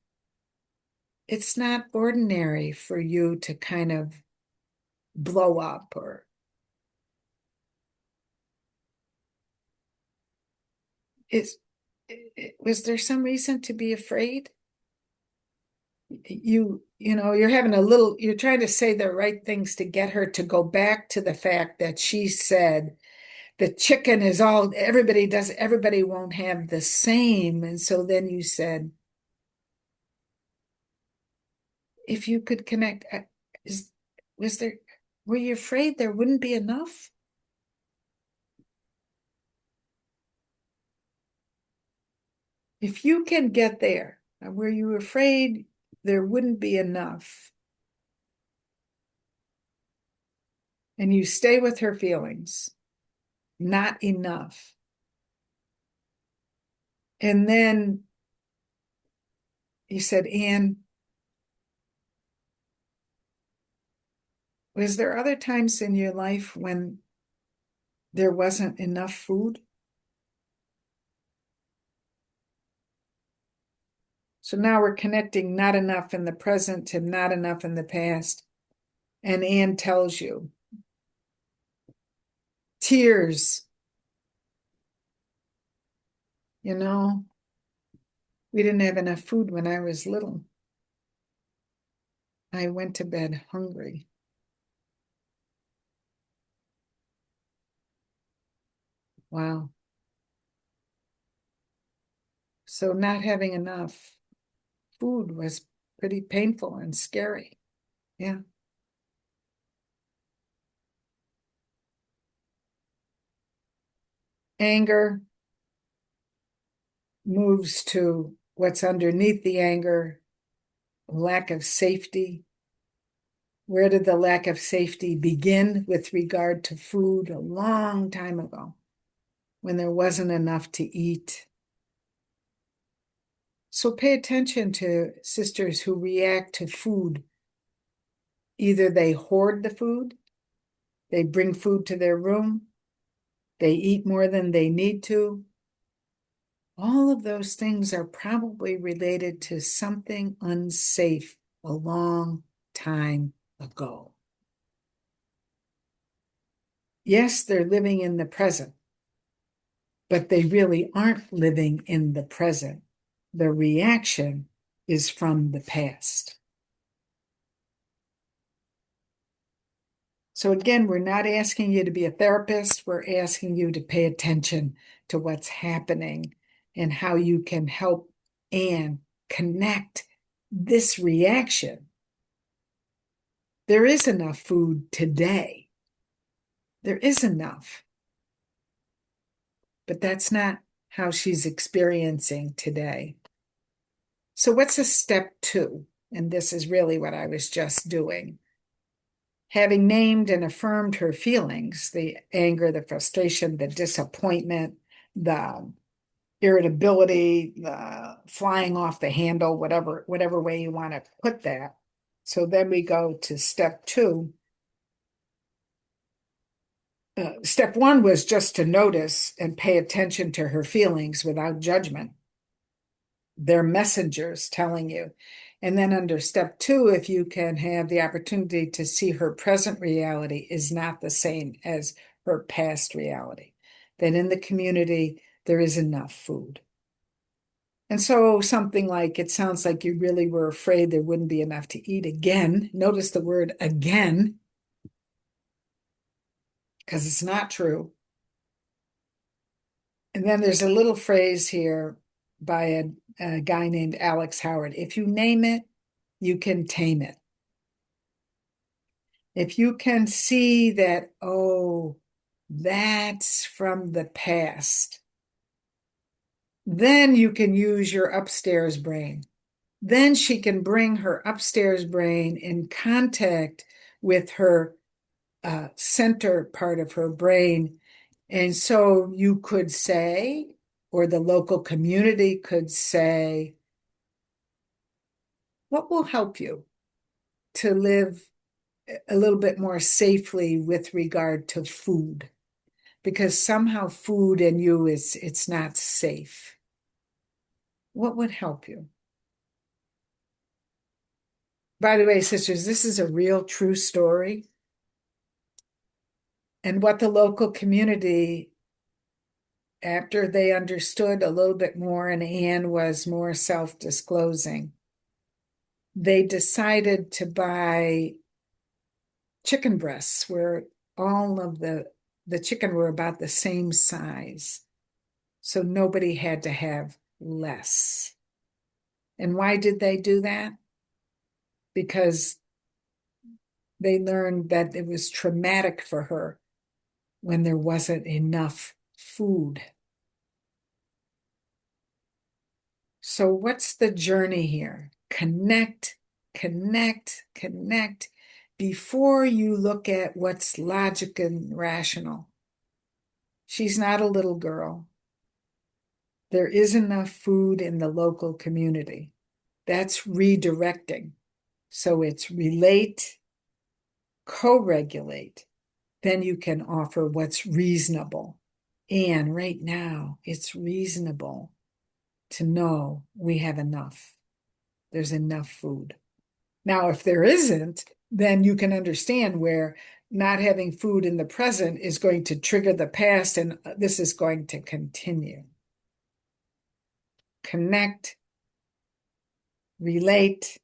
It's not ordinary for you to kind of blow up or was there some reason to be afraid? You're trying to say the right things to get her to go back to the fact that she said the chicken is all everybody won't have the same. And so then you said, if you could connect, were you afraid there wouldn't be enough? If you can get there, were you afraid there wouldn't be enough? And you stay with her feelings, not enough. And then you said, Anne, was there other times in your life when there wasn't enough food? So now we're connecting not enough in the present and not enough in the past. And Anne tells you, tears, you know, we didn't have enough food when I was little. I went to bed hungry. Wow. So not having enough food was pretty painful and scary. Yeah. Anger moves to what's underneath the anger, lack of safety. Where did the lack of safety begin with regard to food? A long time ago, when there wasn't enough to eat. So pay attention to sisters who react to food. Either they hoard the food, they bring food to their room, they eat more than they need to. All of those things are probably related to something unsafe a long time ago. Yes, they're living in the present, but they really aren't living in the present. The reaction is from the past. So again, we're not asking you to be a therapist. We're asking you to pay attention to what's happening and how you can help Anne connect this reaction. There is enough food today. There is enough. But that's not how she's experiencing today. So what's a step 2? And this is really what I was just doing. Having named and affirmed her feelings, the anger, the frustration, the disappointment, the irritability, the flying off the handle, whatever way you want to put that. So then we go to step 2. Step 1 was just to notice and pay attention to her feelings without judgment. They're messengers telling you. And then under step 2, if you can have the opportunity to see her present reality is not the same as her past reality, that in the community, there is enough food. And so something like, it sounds like you really were afraid there wouldn't be enough to eat again. Notice the word again, because it's not true. And then there's a little phrase here by a guy named Alex Howard. If you name it, you can tame it. If you can see that, oh, that's from the past, then you can use your upstairs brain. Then she can bring her upstairs brain in contact with her center part of her brain. And so you could say, or the local community could say, what will help you to live a little bit more safely with regard to food? Because somehow food in you it's not safe. What would help you? By the way, sisters, this is a real true story. And what the local community, after they understood a little bit more and Anne was more self-disclosing, they decided to buy chicken breasts where all of the chicken were about the same size. So nobody had to have less. And why did they do that? Because they learned that it was traumatic for her when there wasn't enough food. So what's the journey here? Connect, connect, connect before you look at what's logic and rational. She's not a little girl. There is enough food in the local community. That's redirecting. So it's relate, co-regulate. Then you can offer what's reasonable. And right now, it's reasonable to know we have enough. there's enough food. Now, if there isn't, then you can understand where not having food in the present is going to trigger the past, and this is going to continue. Connect, relate,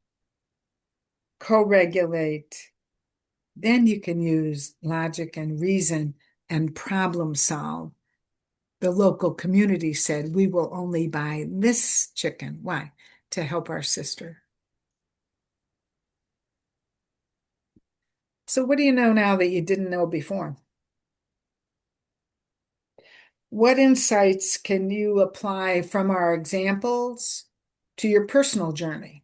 co-regulate. Then you can use logic and reason and problem solve. The local community said, we will only buy this chicken. Why? To help our sister. So what do you know now that you didn't know before? What insights can you apply from our examples to your personal journey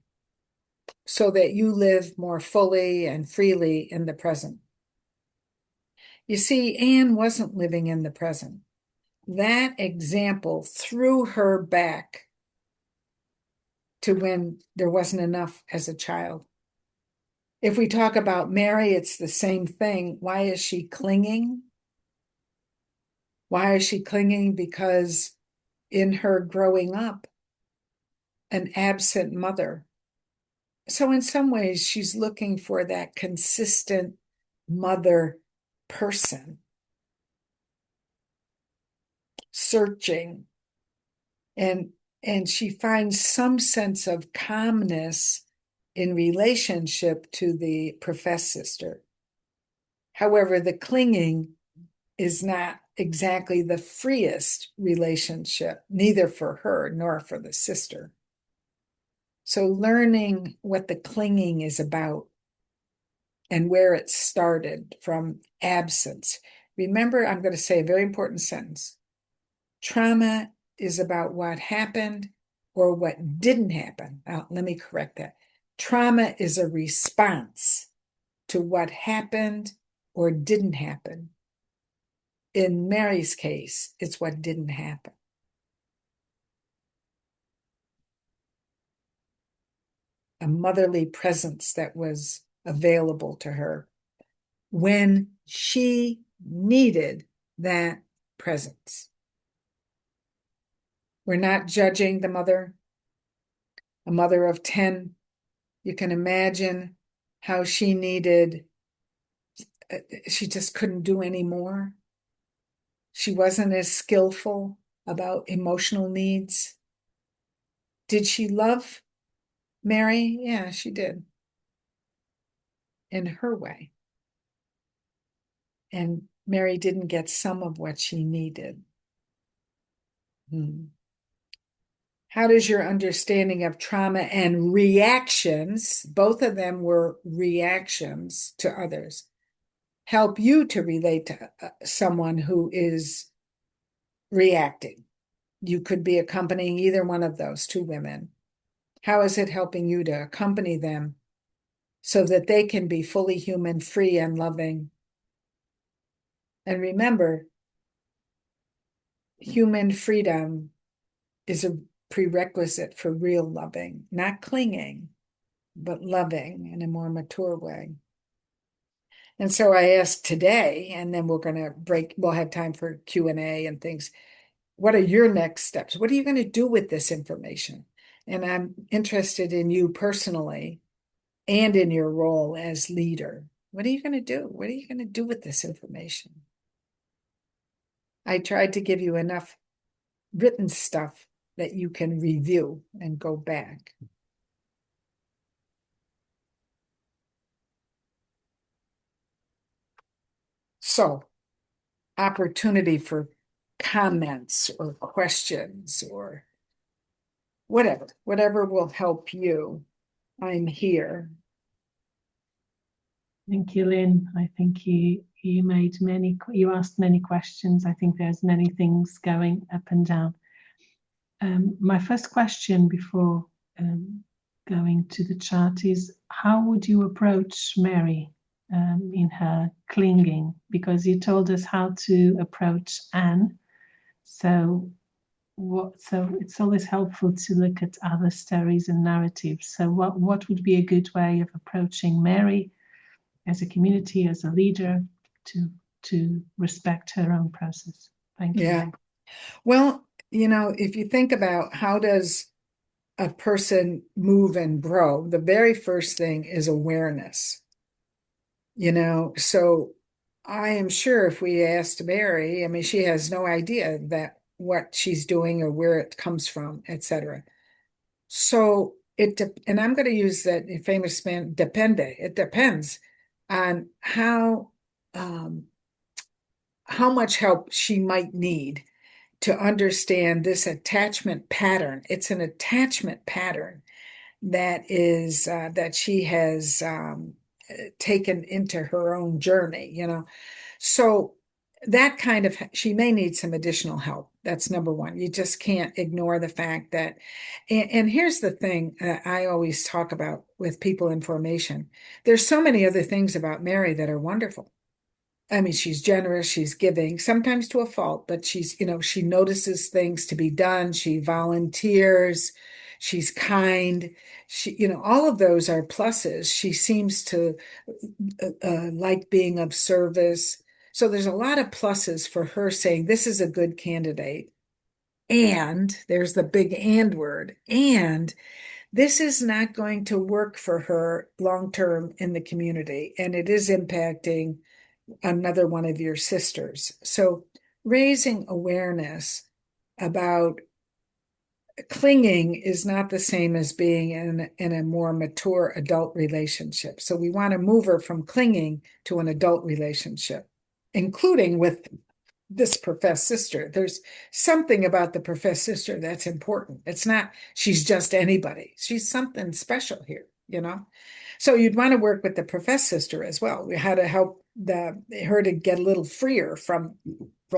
so that you live more fully and freely in the present? You see, Anne wasn't living in the present. That example threw her back to when there wasn't enough as a child. If we talk about Mary, it's the same thing. Why is she clinging? Why is she clinging? Because in her growing up, an absent mother. So in some ways, she's looking for that consistent mother person, searching, and she finds some sense of calmness in relationship to the professed sister. However, the clinging is not exactly the freest relationship, neither for her nor for the sister. So learning what the clinging is about and where it started from absence. Remember, I'm going to say a very important sentence. Trauma is about what happened or what didn't happen. Now, let me correct that. Trauma is a response to what happened or didn't happen. In Mary's case, it's what didn't happen. A motherly presence that was available to her when she needed that presence. We're not judging the mother, a mother of 10. You can imagine how she needed, she just couldn't do any more. She wasn't as skillful about emotional needs. Did she love Mary? Yeah, she did. In her way. And Mary didn't get some of what she needed. How does your understanding of trauma and reactions, both of them were reactions to others, help you to relate to someone who is reacting? You could be accompanying either one of those two women. How is it helping you to accompany them so that they can be fully human, free, and loving? And remember, human freedom is a prerequisite for real loving, not clinging, but loving in a more mature way. And so I asked today, and then we're going to break, we'll have time for Q&A and things. What are your next steps? What are you going to do with this information? And I'm interested in you personally and in your role as leader. What are you going to do? What are you going to do with this information? I tried to give you enough written stuff that you can review and go back. So, opportunity for comments or questions or whatever will help you. I'm here. Thank you, Lynn. I think you asked many questions. I think there's many things going up and down. My first question before going to the chart is, how would you approach Mary in her clinging? Because you told us how to approach Anne. So it's always helpful to look at other stories and narratives. So what would be a good way of approaching Mary as a community, as a leader, to respect her own process? Thank you. Yeah. Well, if you think about how does a person move and grow, the very first thing is awareness. So I am sure if we asked Mary, I mean, she has no idea that what she's doing or where it comes from, etc. So and I'm going to use that famous span, depende. It depends on um, how much help she might need to understand this attachment pattern. It's an attachment pattern that she has taken into her own journey. So that kind of, she may need some additional help. That's number one. You just can't ignore the fact that, and here's the thing that I always talk about with people in formation. There's so many other things about Mary that are wonderful. I mean, she's generous, she's giving, sometimes to a fault, but she notices things to be done. She volunteers, she's kind. All of those are pluses. She seems to like being of service. So there's a lot of pluses for her saying this is a good candidate. And there's the big and word. And this is not going to work for her long term in the community. And it is impacting another one of your sisters. So raising awareness about clinging is not the same as being in a more mature adult relationship. So we want to move her from clinging to an adult relationship, including with this professed sister. There's something about the professed sister that's important. It's not she's just anybody. She's something special here. So you'd want to work with the professed sister as well. How to help her to get a little freer from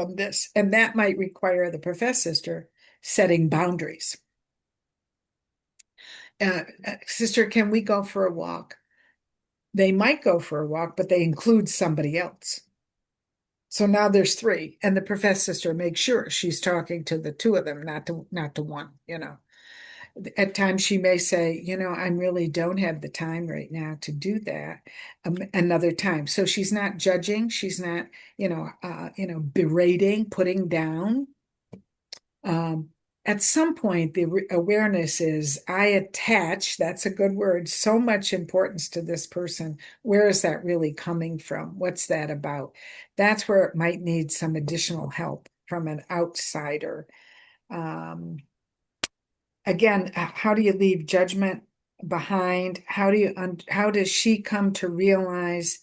this. And that might require the professed sister setting boundaries. Sister, can we go for a walk? They might go for a walk, but they include somebody else. So now there's three, and the professed sister makes sure she's talking to the two of them, not to one. At times she may say, I really don't have the time right now to do that. Another time. So she's not judging. She's not, berating, putting down. At some point, the awareness is I attach, that's a good word, so much importance to this person. Where is that really coming from? What's that about? That's where it might need some additional help from an outsider. Again, how do you leave judgment behind? How does she come to realize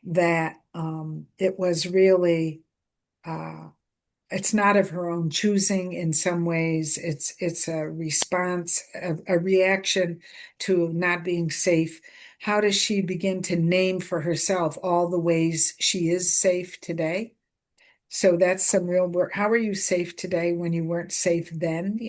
that it was really it's not of her own choosing in some ways. It's a response, a reaction to not being safe. How does she begin to name for herself all the ways she is safe today? So that's some real work. How are you safe today when you weren't safe then?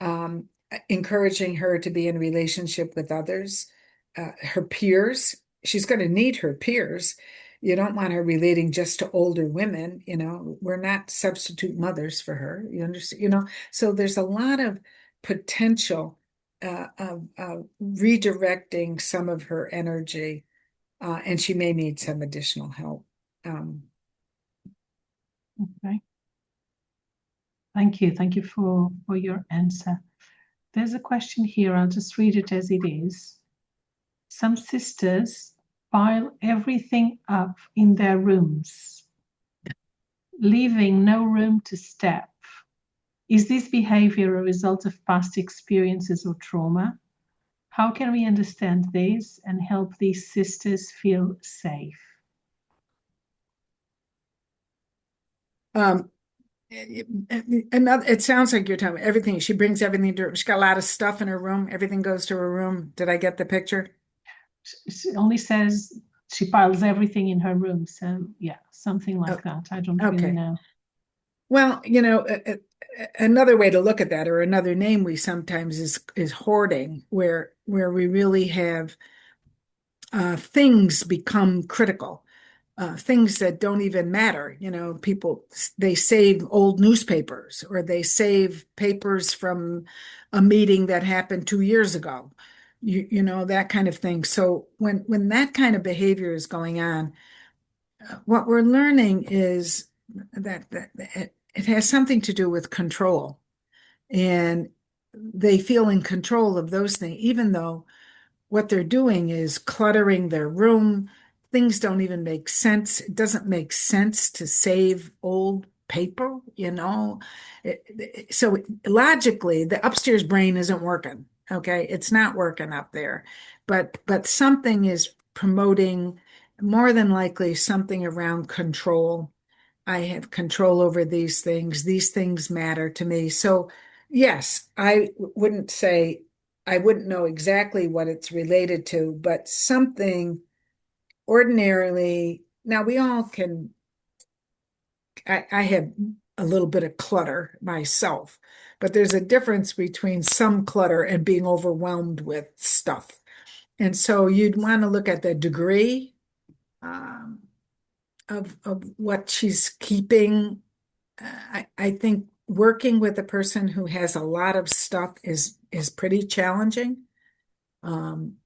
Um, Encouraging her to be in relationship with others, her peers. She's going to need her peers. You don't want her relating just to older women. We're not substitute mothers for her. You understand? So there's a lot of potential of redirecting some of her energy, and she may need some additional help. Okay. Thank you. Thank you for your answer. There's a question here. I'll just read it as it is. Some sisters pile everything up in their rooms, leaving no room to step. Is this behavior a result of past experiences or trauma? How can we understand this and help these sisters feel safe? It sounds like you're telling me everything. She brings everything to her. She's got a lot of stuff in her room. Everything goes to her room. Did I get the picture? She only says she piles everything in her room. So yeah, something like that. I don't really know. Well, another way to look at that, or another name we sometimes is hoarding, where we really have things become critical. Things that don't even matter. People, they save old newspapers or they save papers from a meeting that happened 2 years ago, that kind of thing. So when that kind of behavior is going on, what we're learning is that it has something to do with control. And they feel in control of those things, even though what they're doing is cluttering their room. Things don't even make sense. It doesn't make sense to save old paper, you know. So logically, the upstairs brain isn't working. Okay, it's not working up there, but something is promoting, more than likely, something around control. I have control over these things. These things matter to me. So yes, I wouldn't say I wouldn't know exactly what it's related to, but something ordinarily. Now we all can. I have a little bit of clutter myself, but there's a difference between some clutter and being overwhelmed with stuff. And so you'd want to look at the degree um, of what she's keeping. I think working with a person who has a lot of stuff is pretty challenging. Um,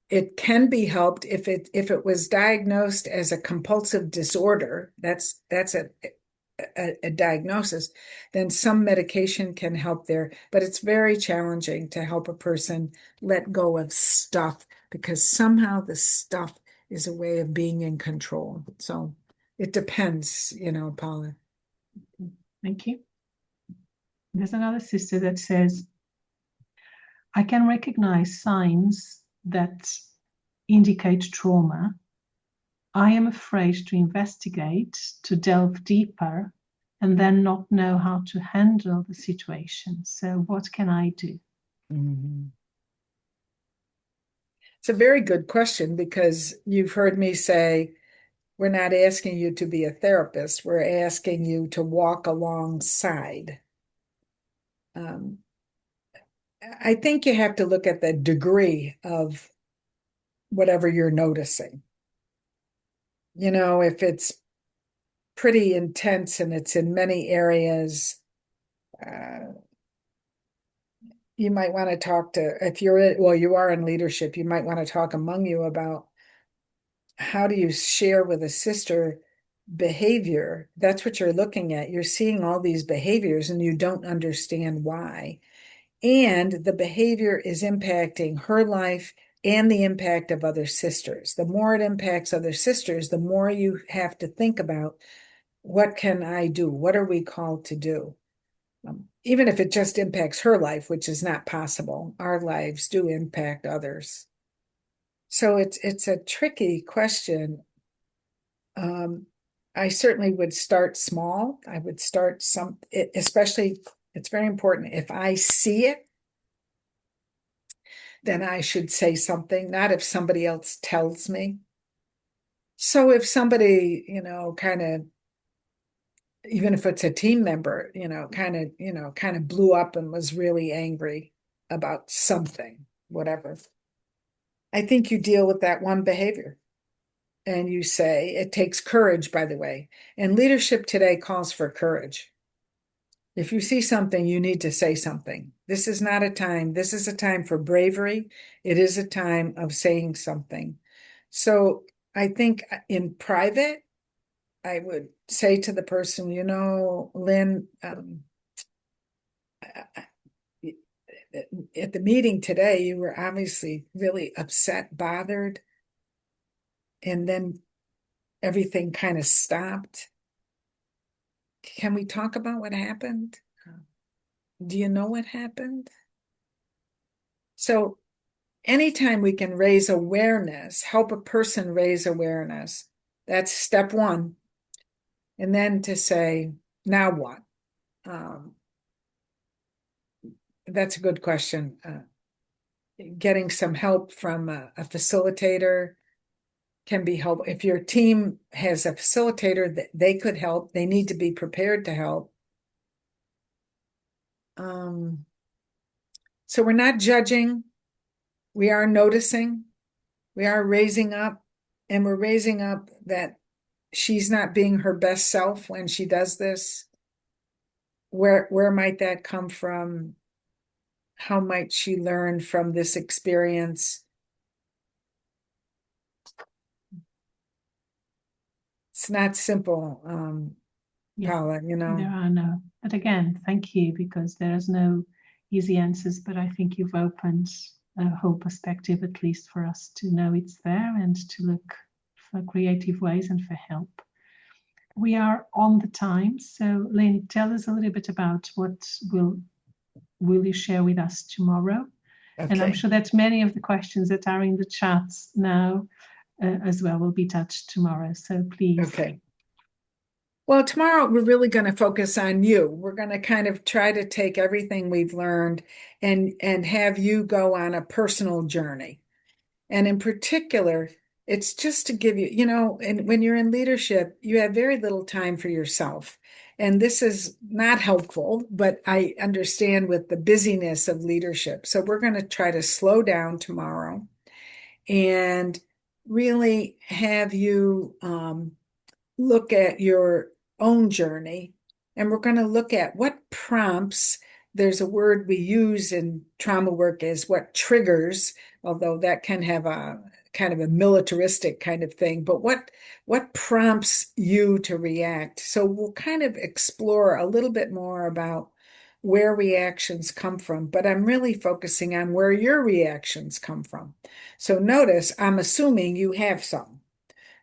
it can be helped if it was diagnosed as a compulsive disorder. That's a diagnosis. Then some medication can help there, but it's very challenging to help a person let go of stuff because somehow the stuff is a way of being in control. So it depends, Paula. Thank you. There's another sister that says, I can recognize signs that indicate trauma. I am afraid to investigate, to delve deeper, and then not know how to handle the situation. So what can I do? Mm-hmm. It's a very good question because you've heard me say, we're not asking you to be a therapist. We're asking you to walk alongside. I think you have to look at the degree of whatever you're noticing. If it's pretty intense and it's in many areas, you might want to talk to, if you are in leadership, you might want to talk among you about how do you share with a sister behavior. That's what you're looking at. You're seeing all these behaviors and you don't understand why. And the behavior is impacting her life and the impact of other sisters. The more it impacts other sisters, the more you have to think about, what can I do? What are we called to do? Even if it just impacts her life, which is not possible, our lives do impact others. So it's a tricky question. I certainly would start small. I would start especially, it's very important. If I see it, then I should say something, not if somebody else tells me. So if somebody, kind of, even if it's a team member, kind of blew up and was really angry about something, whatever, I think you deal with that one behavior. And you say, it takes courage, by the way. And leadership today calls for courage. If you see something, you need to say something. This is a time for bravery. It is a time of saying something. So I think in private, I would say to the person, Lynn, at the meeting today, you were obviously really upset, bothered, and then everything kind of stopped. Can we talk about what happened? Do you know what happened? So anytime we can raise awareness, help a person raise awareness, that's step one. And then to say, now what? That's a good question. Getting some help from a facilitator can be helpful. If your team has a facilitator that they could help, they need to be prepared to help. So we're not judging. We are noticing. We are raising up, and we're raising up that she's not being her best self when she does this. Where might that come from? How might she learn from this experience? It's not simple, Yeah, Paula, there are no. But again, thank you, because there is no easy answers, but I think you've opened a whole perspective, at least for us to know it's there and to look for creative ways and for help. We are on the time, so Lynn, tell us a little bit about what will you share with us tomorrow? Okay. And I'm sure that many of the questions that are in the chats now as well will be touched tomorrow. So please. Okay. Well, tomorrow we're really going to focus on you. We're going to kind of try to take everything we've learned and have you go on a personal journey. And in particular, it's just to give you, and when you're in leadership, you have very little time for yourself. And this is not helpful, but I understand with the busyness of leadership. So we're going to try to slow down tomorrow and really have you look at your own journey. And we're going to look at what prompts. There's a word we use in trauma work is what triggers, although that can have a kind of a militaristic kind of thing, but what prompts you to react? So we'll kind of explore a little bit more about where reactions come from, but I'm really focusing on where your reactions come from. So notice, I'm assuming you have some,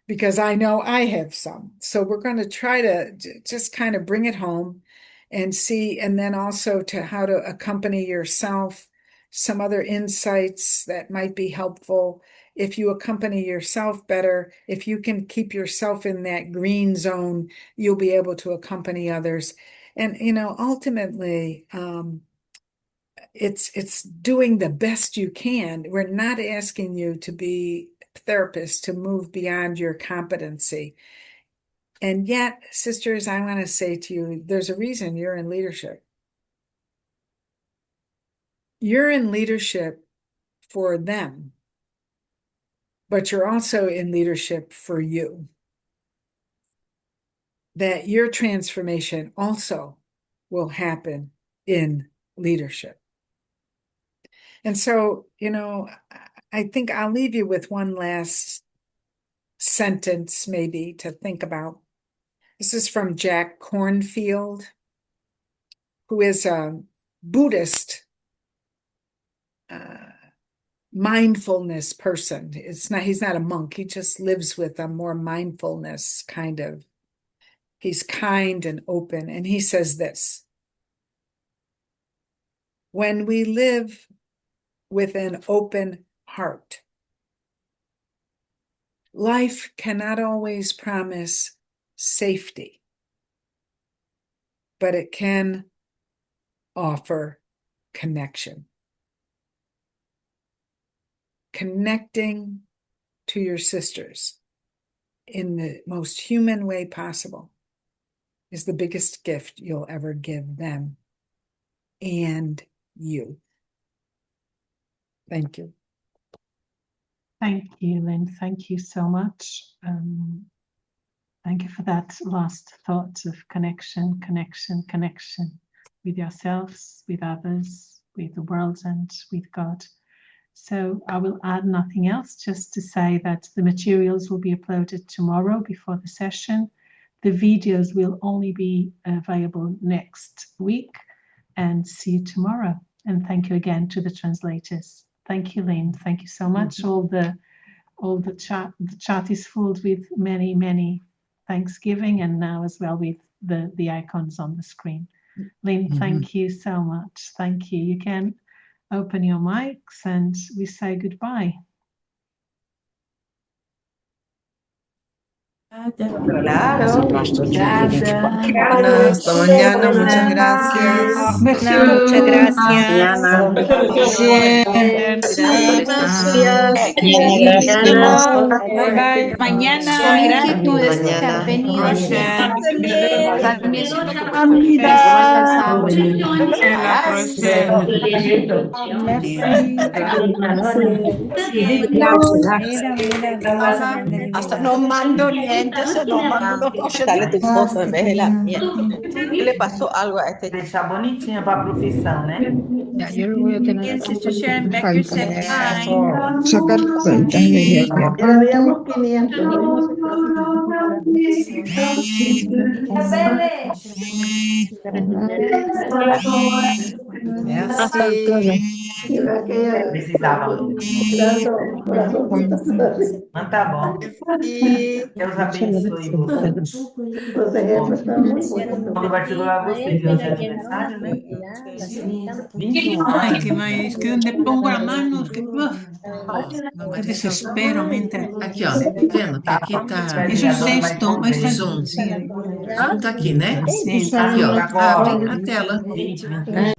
because I know I have some. So we're going to try to just kind of bring it home and see, and then also to how to accompany yourself, some other insights that might be helpful. If you accompany yourself better, if you can keep yourself in that green zone, you'll be able to accompany others. And, ultimately, it's doing the best you can. We're not asking you to be therapist, to move beyond your competency. And yet, sisters, I want to say to you, there's a reason you're in leadership. You're in leadership for them, but you're also in leadership for you. That your transformation also will happen in leadership. And so, I think I'll leave you with one last sentence maybe to think about. This is from Jack Kornfield, who is a Buddhist mindfulness person. He's not a monk. He just lives with a more mindfulness kind of. He's kind and open. And he says this: when we live with an open heart, life cannot always promise safety, but it can offer connection. Connecting to your sisters in the most human way possible is the biggest gift you'll ever give them and you. Thank you. Thank you, Lynn. Thank you so much. Thank you for that last thought of connection with yourselves, with others, with the world, and with God. So I will add nothing else, just to say that the materials will be uploaded tomorrow before the session. The videos will only be available next week, and see you tomorrow. And thank you again to the translators. Thank you, Lynn. Thank you so much. Mm-hmm. All the chat is filled with many Thanksgiving, and now as well with the icons on the screen. Lynn, mm-hmm. Thank you so much. Thank you. You can open your mics and we say goodbye. Claro, gracias. Hasta mañana, muchas gracias. Muchas gracias. Mañana, inquietudes que han venido. Hasta nos mando Realmente se nota los postales tu foto en vez de la mía. ¿Qué le pasó algo a este chico? Deixar bonitinha para a profissão, né? Ya, yo lo voy a tener Again, aquí Sister porque Sharon me Becker falta said hi. sacar cuentas de aquí aparte. 500. Merci. Precisava muito. Mas tá bom. Merci. Deus abençoe você. Quando vai celular você, dia de aniversário, né? 21 Ay, anos. que mais, es que donde pongo la mano, es que qué desespero me entra. Aqui, ó, tá vendo? Que aqui tá Eso es esto, esta Zoom. sí, Zoom tá aqui, né? sí. Aqui, ó, Agora, abre a tela. 20, 21.